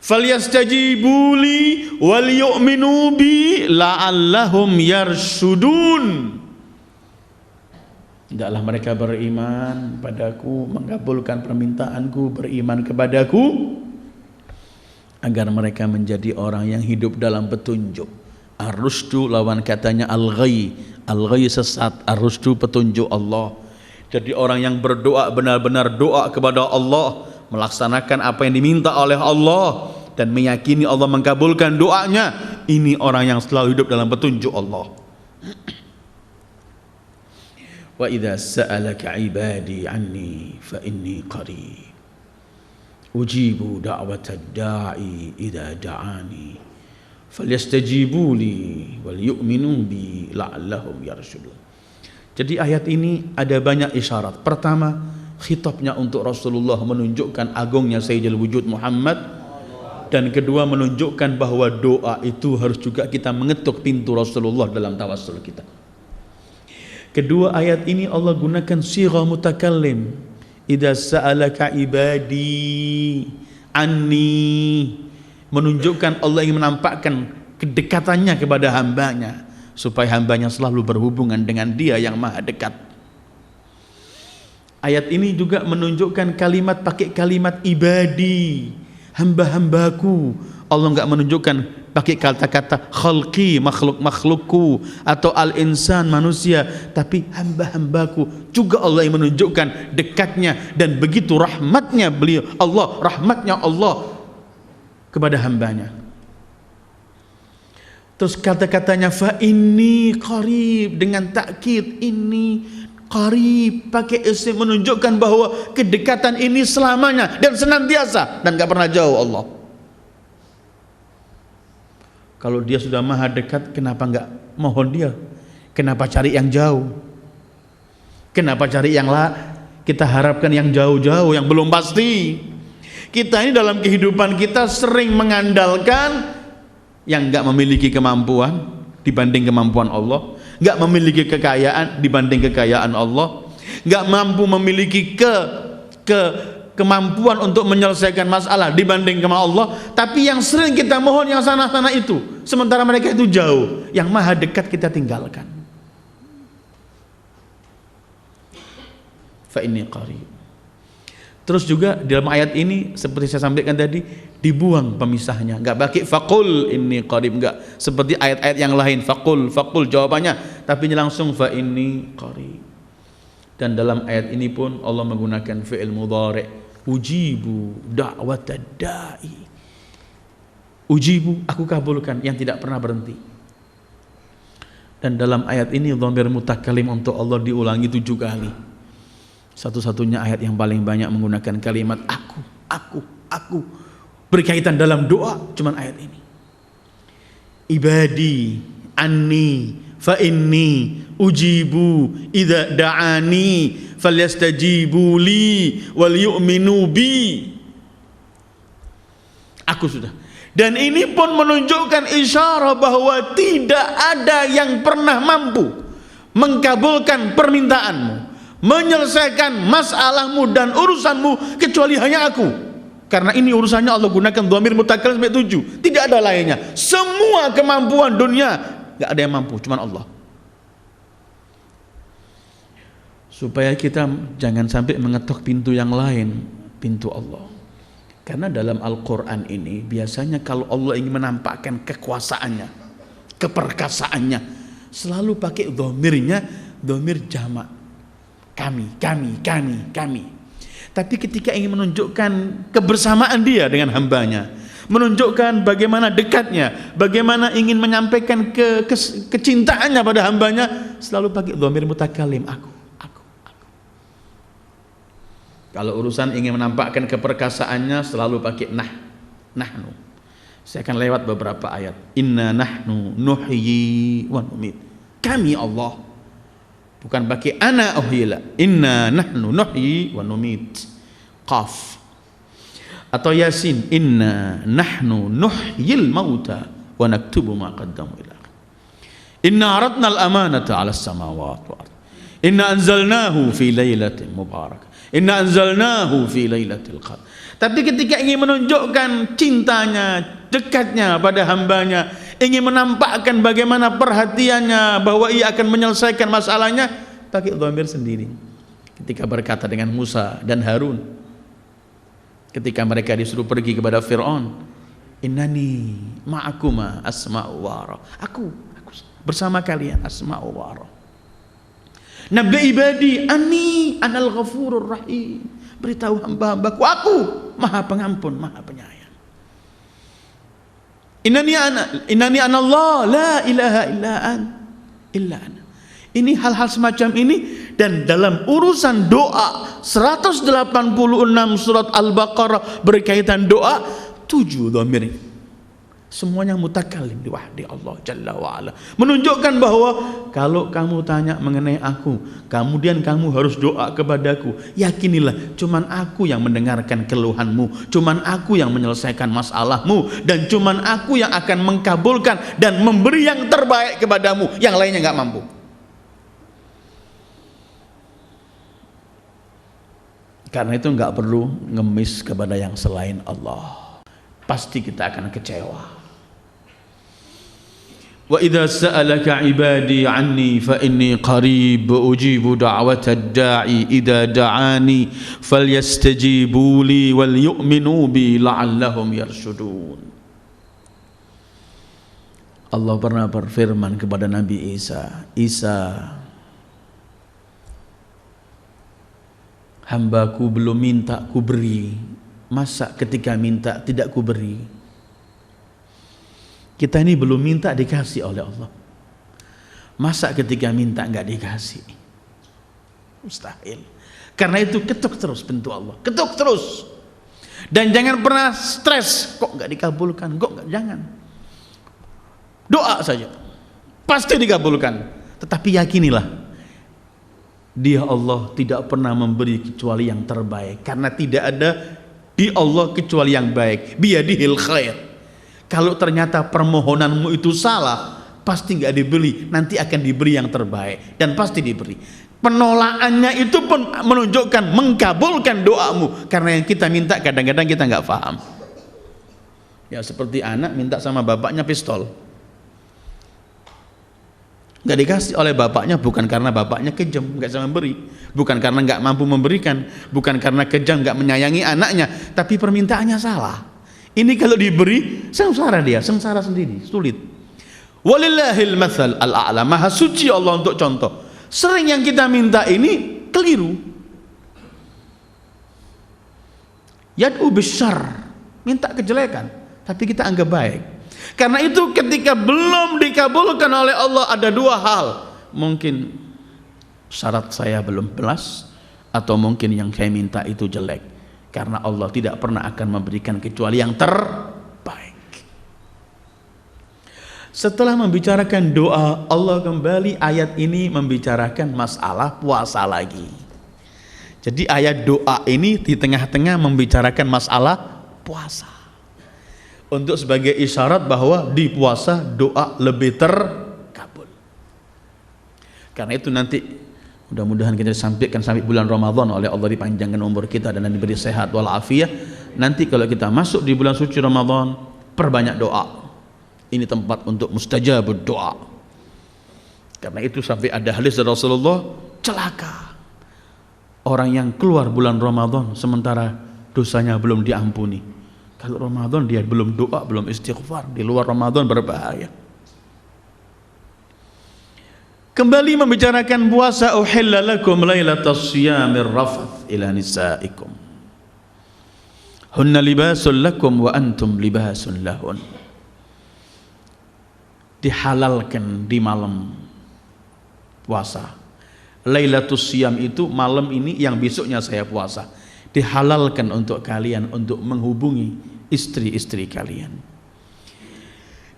Falyastajibuli wal yu'minu bi la'allahum yarshudun. Hendaklah mereka beriman padaku, mengabulkan permintaanku, beriman kepadaku, agar mereka menjadi orang yang hidup dalam petunjuk. Ar-rusydu lawan katanya al-ghayy. Al-ghayy sesat, ar-rusydu petunjuk Allah. Jadi orang yang berdoa benar-benar doa kepada Allah, melaksanakan apa yang diminta oleh Allah dan meyakini Allah mengabulkan doanya, ini orang yang selalu hidup dalam petunjuk Allah. Wa idza sa'alaka 'ibadi 'anni fa inni qarib ujibu da'watad da'i idza da'ani falyastajibuli wal yu'minu bi la'allahum yarshudun. Jadi ayat ini ada banyak isyarat. Pertama, khitabnya untuk Rasulullah, menunjukkan agungnya Sayyidul Wujud Muhammad, dan kedua menunjukkan bahwa doa itu harus juga kita mengetuk pintu Rasulullah dalam tawassul kita. Kedua ayat ini Allah gunakan sighah mutakallim, idza sa'alaka ibadi anni, menunjukkan Allah ingin menampakkan kedekatannya kepada hambanya supaya hambanya selalu berhubungan dengan Dia yang maha dekat. Ayat ini juga menunjukkan kalimat pakai kalimat ibadi, hamba-hambaku. Allah enggak menunjukkan pakai kata-kata khalqi, makhluk-makhlukku, atau al-insan, manusia, tapi hamba-hambaku. Juga Allah yang menunjukkan dekatnya dan begitu rahmatnya beliau, Allah, rahmatnya Allah kepada hambanya. Terus kata-katanya fa inni qarib, dengan takkid ini qarib, pakai isim, menunjukkan bahwa kedekatan ini selamanya dan senantiasa dan enggak pernah jauh Allah. Kalau Dia sudah maha dekat, kenapa enggak mohon Dia? Kenapa cari yang jauh? Kenapa cari yang kita harapkan yang jauh-jauh, yang belum pasti? Kita ini dalam kehidupan kita sering mengandalkan yang enggak memiliki kemampuan dibanding kemampuan Allah, enggak memiliki kekayaan dibanding kekayaan Allah, enggak mampu memiliki kemampuan untuk menyelesaikan masalah dibanding kepada Allah, tapi yang sering kita mohon yang sana-sana itu, sementara mereka itu jauh, yang maha dekat kita tinggalkan. Fa inni qarib. Terus juga dalam ayat ini seperti saya sampaikan tadi, dibuang pemisahnya, enggak pakai faqul inni qarib, enggak seperti ayat-ayat yang lain faqul jawabannya, tapi ini langsung fa inni qarib. Dan dalam ayat ini pun Allah menggunakan fi'il mudhari', ujibu da'watad da'i. Ujibu, aku kabulkan yang tidak pernah berhenti. Dan dalam ayat ini dhamir mutakallim untuk Allah diulangi 7 kali. Satu-satunya ayat yang paling banyak menggunakan kalimat aku berkaitan dalam doa cuman ayat ini. Ibadi anni fa inni ujibu idza da'ani falyastajibu li wal yu'minu bi. Aku sudah. Dan ini pun menunjukkan isyarat bahwa tidak ada yang pernah mampu mengkabulkan permintaanmu, menyelesaikan masalahmu dan urusanmu kecuali hanya aku. Karena ini urusannya Allah gunakan dhamir mutakallim sampai 7. Tidak ada lainnya. Semua kemampuan dunia enggak ada yang mampu, cuma Allah. Supaya kita jangan sampai mengetok pintu yang lain, pintu Allah. Karena dalam Al-Quran ini biasanya kalau Allah ingin menampakkan kekuasaannya, keperkasaannya, selalu pakai dhamirnya, dhamir jamak. Kami. Tapi ketika ingin menunjukkan kebersamaan Dia dengan hambanya, menunjukkan bagaimana dekatnya, bagaimana ingin menyampaikan kecintaannya pada hambanya, selalu pakai dhamir mutakallim, aku. Kalau urusan ingin menampakkan keperkasaannya selalu pakai nahnu. Saya akan lewat beberapa ayat. Inna nahnu nuhyi wa numit. Kami Allah. Bukan pakai ana uhyila. Inna nahnu nuhyi wa numit. Qaf. Atau Yasin, inna nahnu nuhyil mauta wa naktubu ma qaddamu ila. Inna aradna al-amanata 'ala as-samawati wal ardh. Inna anzalnahu fi lailatin mubarakah. Inna anzalnahu fi lailatul qadr. Tapi ketika ingin menunjukkan cintanya, dekatnya pada hambanya, ingin menampakkan bagaimana perhatiannya bahwa ia akan menyelesaikan masalahnya, pakai dhamir sendiri. Ketika berkata dengan Musa dan Harun, ketika mereka disuruh pergi kepada Fir'aun, innani ma'akuma asma'u wa ara. Aku bersama kalian, asma'u wa ara. Nabi ibadi anni anal ghafurur rahim. Beritahu hamba-hambaku, aku maha pengampun, maha penyayang. Innani anallah la ilaha illa ana. Ini hal-hal semacam ini. Dan dalam urusan doa 186 surat Al-Baqarah berkaitan doa, 7 dhamir. Semuanya mutakallim diwahdi Allah Jalla wa'ala, menunjukkan bahwa kalau kamu tanya mengenai aku, kemudian kamu harus doa kepadaku, yakinilah cuman aku yang mendengarkan keluhanmu, cuman aku yang menyelesaikan masalahmu, dan cuman aku yang akan mengkabulkan dan memberi yang terbaik kepadamu, yang lainnya enggak mampu. Karena itu nggak perlu ngemis kepada yang selain Allah. Pasti kita akan kecewa. Wa idza sa'alaka 'ibadi 'anni fa inni qarib ujibu da'watad da'i idza da'ani falyastajibu li wal yu'minu bi la'allahum yarshudun. Allah pernah berfirman kepada Nabi Isa, hambaku belum minta ku beri, masa ketika minta tidak ku beri? Kita ini belum minta dikasih oleh Allah, masa ketika minta enggak dikasih? Mustahil. Karena itu ketuk terus pintu Allah, ketuk terus, dan jangan pernah stres, kok enggak dikabulkan, kok enggak, jangan. Doa saja pasti dikabulkan, tetapi yakinilah Dia Allah tidak pernah memberi kecuali yang terbaik, karena tidak ada di Allah kecuali yang baik. Biyadihil khair. Kalau ternyata permohonanmu itu salah, pasti nggak diberi, nanti akan diberi yang terbaik, dan pasti diberi. Penolakannya itu pun menunjukkan mengkabulkan doamu, karena yang kita minta kadang-kadang kita nggak paham. Ya seperti anak minta sama bapaknya pistol, nggak dikasih oleh bapaknya, bukan karena bapaknya kejam nggak bisa memberi, bukan karena nggak mampu memberikan, bukan karena kejam nggak menyayangi anaknya, tapi permintaannya salah. Ini kalau diberi sengsara, dia sengsara sendiri, sulit. Walillahil matsal al-a'la, maha suci Allah untuk contoh. Sering yang kita minta ini keliru. Yad'u bisyarr, minta kejelekan tapi kita anggap baik. Karena itu ketika belum dikabulkan oleh Allah ada dua hal, mungkin syarat saya belum belas, atau mungkin yang saya minta itu jelek. Karena Allah tidak pernah akan memberikan kecuali yang terbaik. Setelah membicarakan doa, Allah kembali ayat ini membicarakan masalah puasa lagi. Jadi ayat doa ini di tengah-tengah membicarakan masalah puasa, untuk sebagai isyarat bahwa di puasa doa lebih terkabul. Karena itu nanti mudah-mudahan kita disampaikan sampai bulan Ramadan oleh Allah, dipanjangkan umur kita dan diberi sehat walafiat. Nanti kalau kita masuk di bulan suci Ramadan, perbanyak doa. Ini tempat untuk mustajabud doa. Karena itu sampai ada hadis dari Rasulullah, celaka orang yang keluar bulan Ramadan sementara dosanya belum diampuni. Kalau Ramadan dia belum doa, belum istighfar, di luar Ramadan berbahaya. Kembali membicarakan puasa, uhilla lakum lailatas siyamir rafath ila nisaikum hunna libasul lakum wa antum libasun lahun. Dihalalkan di malam puasa. Lailatus siyam itu malam ini yang besoknya saya puasa. Dihalalkan untuk kalian untuk menghubungi istri-istri kalian.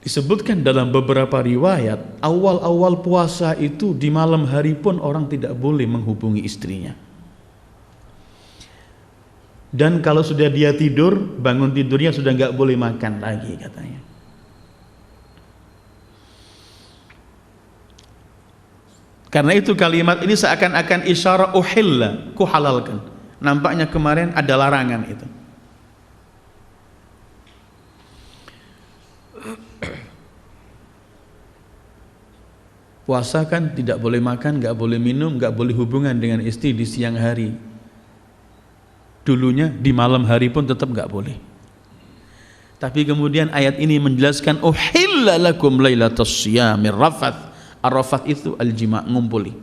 Disebutkan dalam beberapa riwayat, awal-awal puasa itu di malam hari pun orang tidak boleh menghubungi istrinya. Dan kalau sudah dia tidur, bangun tidurnya sudah nggak boleh makan lagi katanya. Karena itu kalimat ini seakan-akan isyarat uhilla, ku halalkan. Nampaknya kemarin ada larangan itu. Puasa kan tidak boleh makan, nggak boleh minum, nggak boleh hubungan dengan istri di siang hari. Dulunya di malam hari pun tetap nggak boleh. Tapi kemudian ayat ini menjelaskan uhilla lakum lailatas siyamir rafath. Ar-rafath itu al-jima', ngumpuli.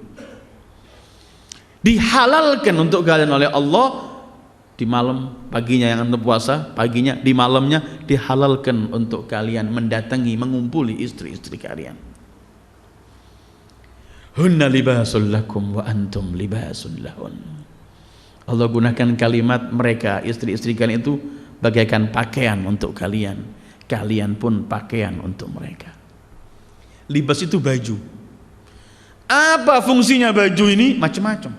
Dihalalkan untuk kalian oleh Allah di malam, paginya yang anda puasa, paginya, di malamnya dihalalkan untuk kalian mendatangi, mengumpuli istri-istri kalian. Hunna libasul lakum wa antum libasun lahun. Allah gunakan kalimat mereka, istri-istri kalian itu bagaikan pakaian untuk kalian, kalian pun pakaian untuk mereka. Libas itu baju. Apa fungsinya baju ini? Macam-macam.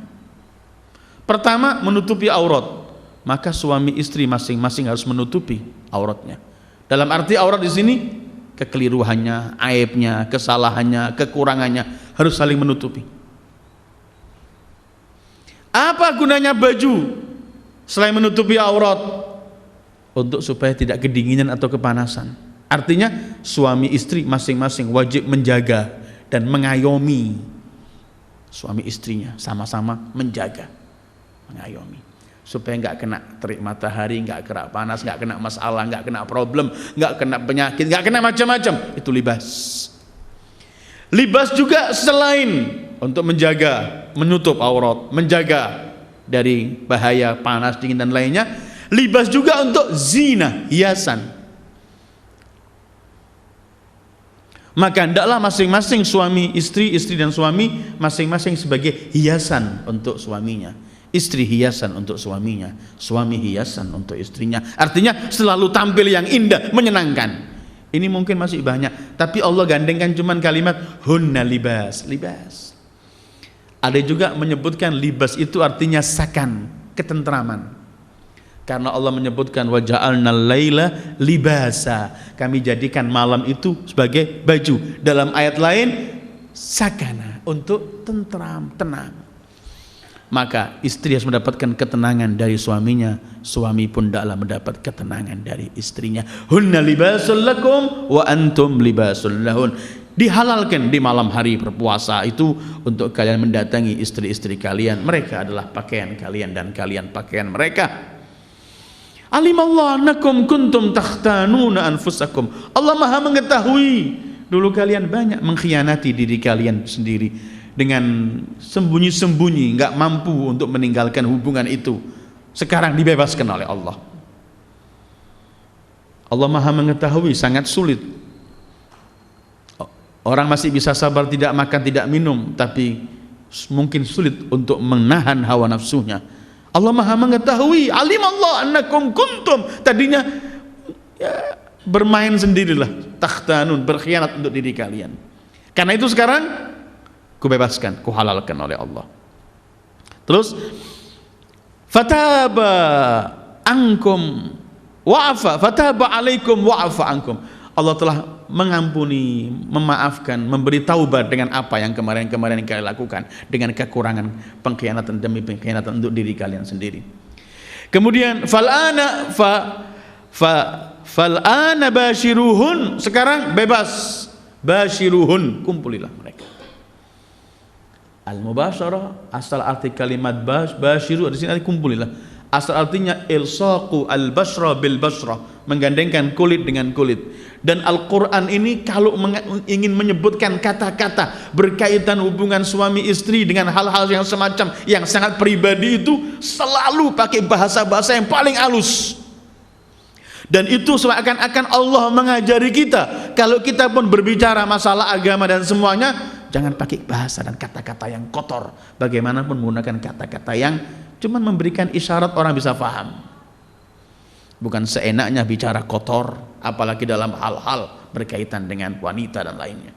Pertama, menutupi aurat. Maka suami istri masing-masing harus menutupi auratnya. Dalam arti aurat di sini kekeliruannya, aibnya, kesalahannya, kekurangannya harus saling menutupi. Apa gunanya baju? Selain menutupi aurat, untuk supaya tidak kedinginan atau kepanasan. Artinya suami istri masing-masing wajib menjaga dan mengayomi suami istrinya, sama-sama menjaga, mengayomi, supaya nggak kena terik matahari, nggak kena panas, nggak kena masalah, nggak kena problem, nggak kena penyakit, nggak kena macam-macam. Itu libas. Libas juga selain untuk menjaga, menutup aurat, menjaga dari bahaya panas, dingin dan lainnya, libas juga untuk zina, hiasan. Maka hendaklah masing-masing suami istri, istri dan suami masing-masing sebagai hiasan untuk suaminya. Istri hiasan untuk suaminya, suami hiasan untuk istrinya. Artinya selalu tampil yang indah, menyenangkan. Ini mungkin masih banyak, tapi Allah gandengkan cuman kalimat hunna libas, libas. Ada juga menyebutkan libas itu artinya sakan, ketentraman. Karena Allah menyebutkan wa ja'alnal laila libasa, kami jadikan malam itu sebagai baju. Dalam ayat lain sakana, untuk tentram, tenang. Maka istri harus mendapatkan ketenangan dari suaminya, suami pun hendaklah mendapat ketenangan dari istrinya. Hunna libasul lakum wa antum libasul lahun. Dihalalkan di malam hari berpuasa itu untuk kalian mendatangi istri-istri kalian. Mereka adalah pakaian kalian dan kalian pakaian mereka. Alimallahu annakum kuntum takhtanuna anfusakum. Allah Maha mengetahui dulu kalian banyak mengkhianati diri kalian sendiri dengan sembunyi-sembunyi, nggak mampu untuk meninggalkan hubungan itu. Sekarang dibebaskan oleh Allah. Allah Maha mengetahui, sangat sulit. Orang masih bisa sabar tidak makan, tidak minum, tapi mungkin sulit untuk menahan hawa nafsunya. Allah Maha mengetahui, alim Allah annakum kuntum, tadinya ya, bermain sendirilah, takhtanun, berkhianat untuk diri kalian. Karena itu sekarang kubebaskan, kuhalalkan oleh Allah. Terus fataba ankum wa'afa, fataba alaikum wa'afa ankum. Allah telah mengampuni, memaafkan, memberi taubat dengan apa yang kemarin-kemarin kalian lakukan, dengan kekurangan, pengkhianatan demi pengkhianatan untuk diri kalian sendiri. Kemudian fal'ana fal'ana bashiruhun, sekarang bebas, bashiruhun, kumpulilah mereka. Al-mubasyarah asal arti kalimat basyiru di sini kumpulilah. Asal artinya ilsaqu al-bashra bil bashra, menggandengkan kulit dengan kulit. Dan Al-Qur'an ini kalau ingin menyebutkan kata-kata berkaitan hubungan suami istri dengan hal-hal yang semacam yang sangat pribadi itu selalu pakai bahasa-bahasa yang paling halus. Dan itu seakan-akan Allah mengajari kita, kalau kita pun berbicara masalah agama dan semuanya, jangan pakai bahasa dan kata-kata yang kotor. Bagaimanapun menggunakan kata-kata yang cuma memberikan isyarat orang bisa faham. Bukan seenaknya bicara kotor, apalagi dalam hal-hal berkaitan dengan wanita dan lainnya.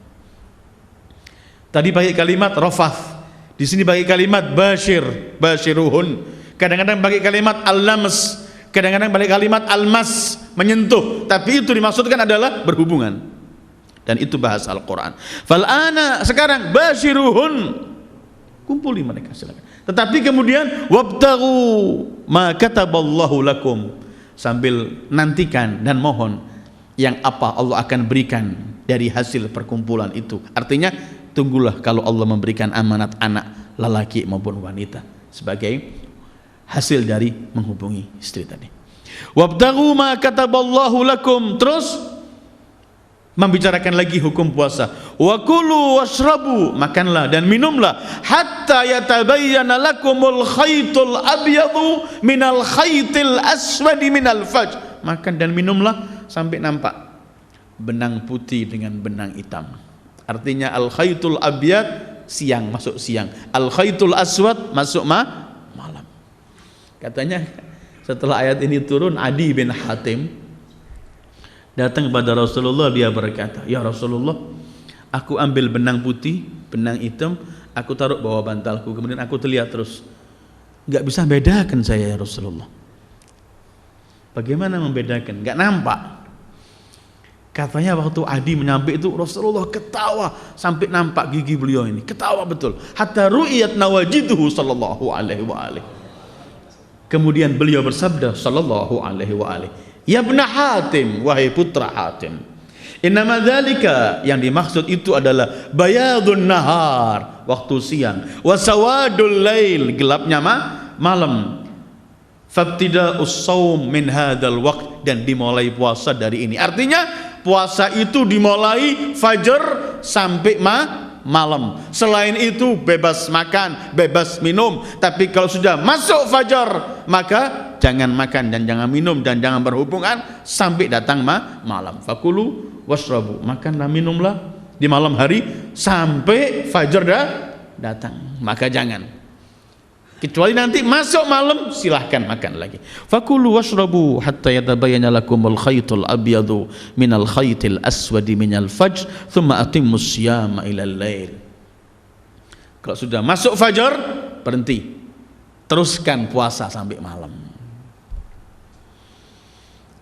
Tadi pakai kalimat rafath, di sini pakai kalimat bashir, bashiruhun. Kadang-kadang pakai kalimat al-lams, kadang-kadang pakai kalimat al-mas, menyentuh, tapi itu dimaksudkan adalah berhubungan. Dan itu bahasa Al-Quran. Fal'ana, sekarang bashiruhun, kumpuli mereka silakan. Tetapi kemudian wabtaghu ma kataballahu lakum, sambil nantikan dan mohon yang apa Allah akan berikan dari hasil perkumpulan itu. Artinya tunggulah kalau Allah memberikan amanat anak lelaki maupun wanita sebagai hasil dari menghubungi istri tadi. Wabtaghu ma kataballahu lakum, terus membicarakan lagi hukum puasa. Wa kulu washrabu, makanlah dan minumlah hatta yatabayyana lakumul khaytul abyadu minal khaytil aswadi minal fajr. Makan dan minumlah sampai nampak benang putih dengan benang hitam. Artinya al khaytul abyad siang, masuk siang. Al khaytul aswad masuk malam. Katanya setelah ayat ini turun, Adi bin Hatim datang kepada Rasulullah, dia berkata, ya Rasulullah, aku ambil benang putih, benang hitam, aku taruh bawah bantalku, kemudian aku terlihat terus, nggak bisa bedakan saya ya Rasulullah. Bagaimana membedakan? Nggak nampak. Katanya waktu Adi menyampai itu, Rasulullah ketawa sampai nampak gigi beliau ini, ketawa betul. Hatta ru'iyat nawajiduhu sallallahu alaihi wa alihi. Kemudian beliau bersabda sallallahu alaihi wa alihi, "Ya ibn Hatim, wahai putra Hatim, innama dzalika, yang dimaksud itu adalah bayadun nahar, waktu siang, wa sawadul lail, gelapnya malam. Fabtida'us shaum min hadzal waqt, dan dimulai puasa dari ini." Artinya puasa itu dimulai fajar sampai malam. Selain itu bebas makan, bebas minum. Tapi kalau sudah masuk fajar, maka jangan makan dan jangan minum dan jangan berhubungan sampai datang malam. Fakulu washrabu, makanlah minumlah di malam hari sampai fajar datang. Maka jangan. Kecuali nanti masuk malam, silahkan makan lagi. Fakulu washrabu hatta yatabayyana lakumul khaytul abyadu minal khaytil aswadi minal fajr thumma atimmus siyama ilal lail. Kalau sudah masuk fajar, berhenti, teruskan puasa sampai malam.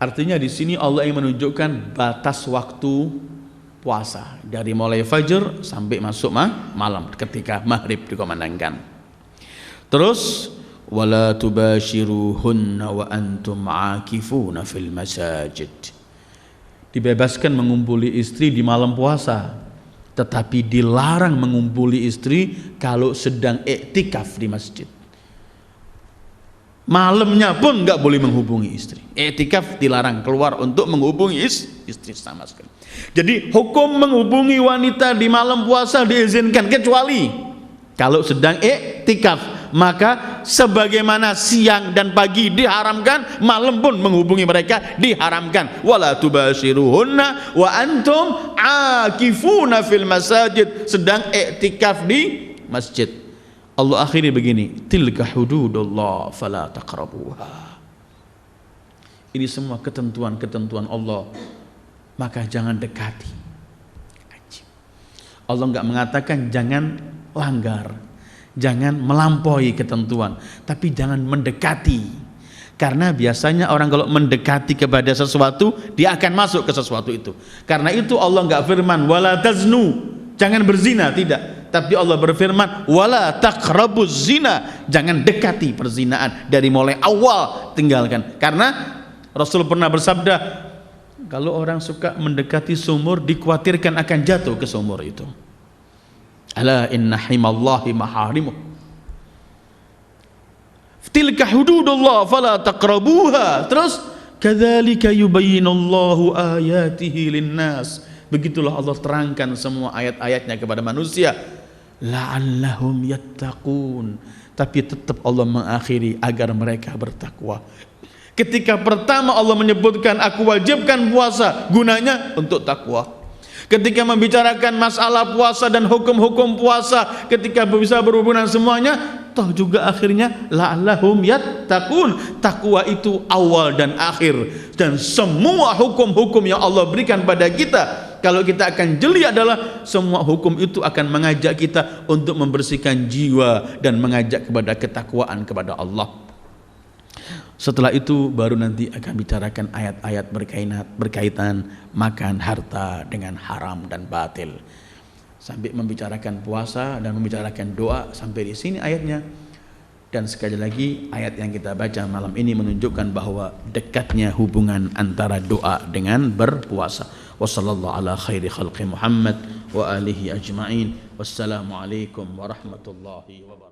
Artinya di sini Allah yang menunjukkan batas waktu puasa dari mulai fajar sampai masuk malam ketika maghrib dikumandangkan. Terus wala tubashiruhunna wa antum aakifuna fil masajid. Dibebaskan mengumpuli istri di malam puasa, tetapi dilarang mengumpuli istri kalau sedang iktikaf di masjid. Malamnya pun nggak boleh menghubungi istri. Iktikaf dilarang keluar untuk menghubungi istri sama sekali. Jadi hukum menghubungi wanita di malam puasa diizinkan, kecuali kalau sedang iktikaf. Maka sebagaimana siang dan pagi diharamkan, malam pun menghubungi mereka diharamkan. Wala tubashiruhunna wa antum aakifuna fil masajid, sedang iktikaf di masjid. Allah akhiri begini, tilka hududullah fala taqrabuha. Ini semua ketentuan-ketentuan Allah, maka jangan dekati. Allah enggak mengatakan jangan langgar, jangan melampaui ketentuan, tapi jangan mendekati. Karena biasanya orang kalau mendekati kepada sesuatu, dia akan masuk ke sesuatu itu. Karena itu Allah enggak firman wala taznu, jangan berzina, tidak. Tapi Allah berfirman wala taqrabuz zina, jangan dekati perzinaan. Dari mulai awal tinggalkan. Karena Rasul pernah bersabda, kalau orang suka mendekati sumur, dikhawatirkan akan jatuh ke sumur itu. Ala inna himallahi maharimuh, tilka hududullah fala taqrabuha. Terus kadzalika yubayyinullahu ayatihi linnas, begitulah Allah terangkan semua ayat-ayatnya kepada manusia, la'allahum yattaqun, tapi tetap Allah mengakhiri agar mereka bertakwa. Ketika pertama Allah menyebutkan aku wajibkan puasa, gunanya untuk takwa. Ketika membicarakan masalah puasa dan hukum-hukum puasa, ketika bisa berhubungan semuanya, toh juga akhirnya la'allahum yattaqun. Takwa itu awal dan akhir, dan semua hukum-hukum yang Allah berikan pada kita, kalau kita akan jeli, adalah semua hukum itu akan mengajak kita untuk membersihkan jiwa dan mengajak kepada ketakwaan kepada Allah. Setelah itu baru nanti akan bicarakan ayat-ayat berkaitan makan harta dengan haram dan batil, sampai membicarakan puasa dan membicarakan doa. Sampai di sini ayatnya. Dan sekali lagi ayat yang kita baca malam ini menunjukkan bahwa dekatnya hubungan antara doa dengan berpuasa. Wassallallahu ala khairi khalqi Muhammad wa alihi ajma'in. Wassalamualaikum warahmatullahi wabarakatuh.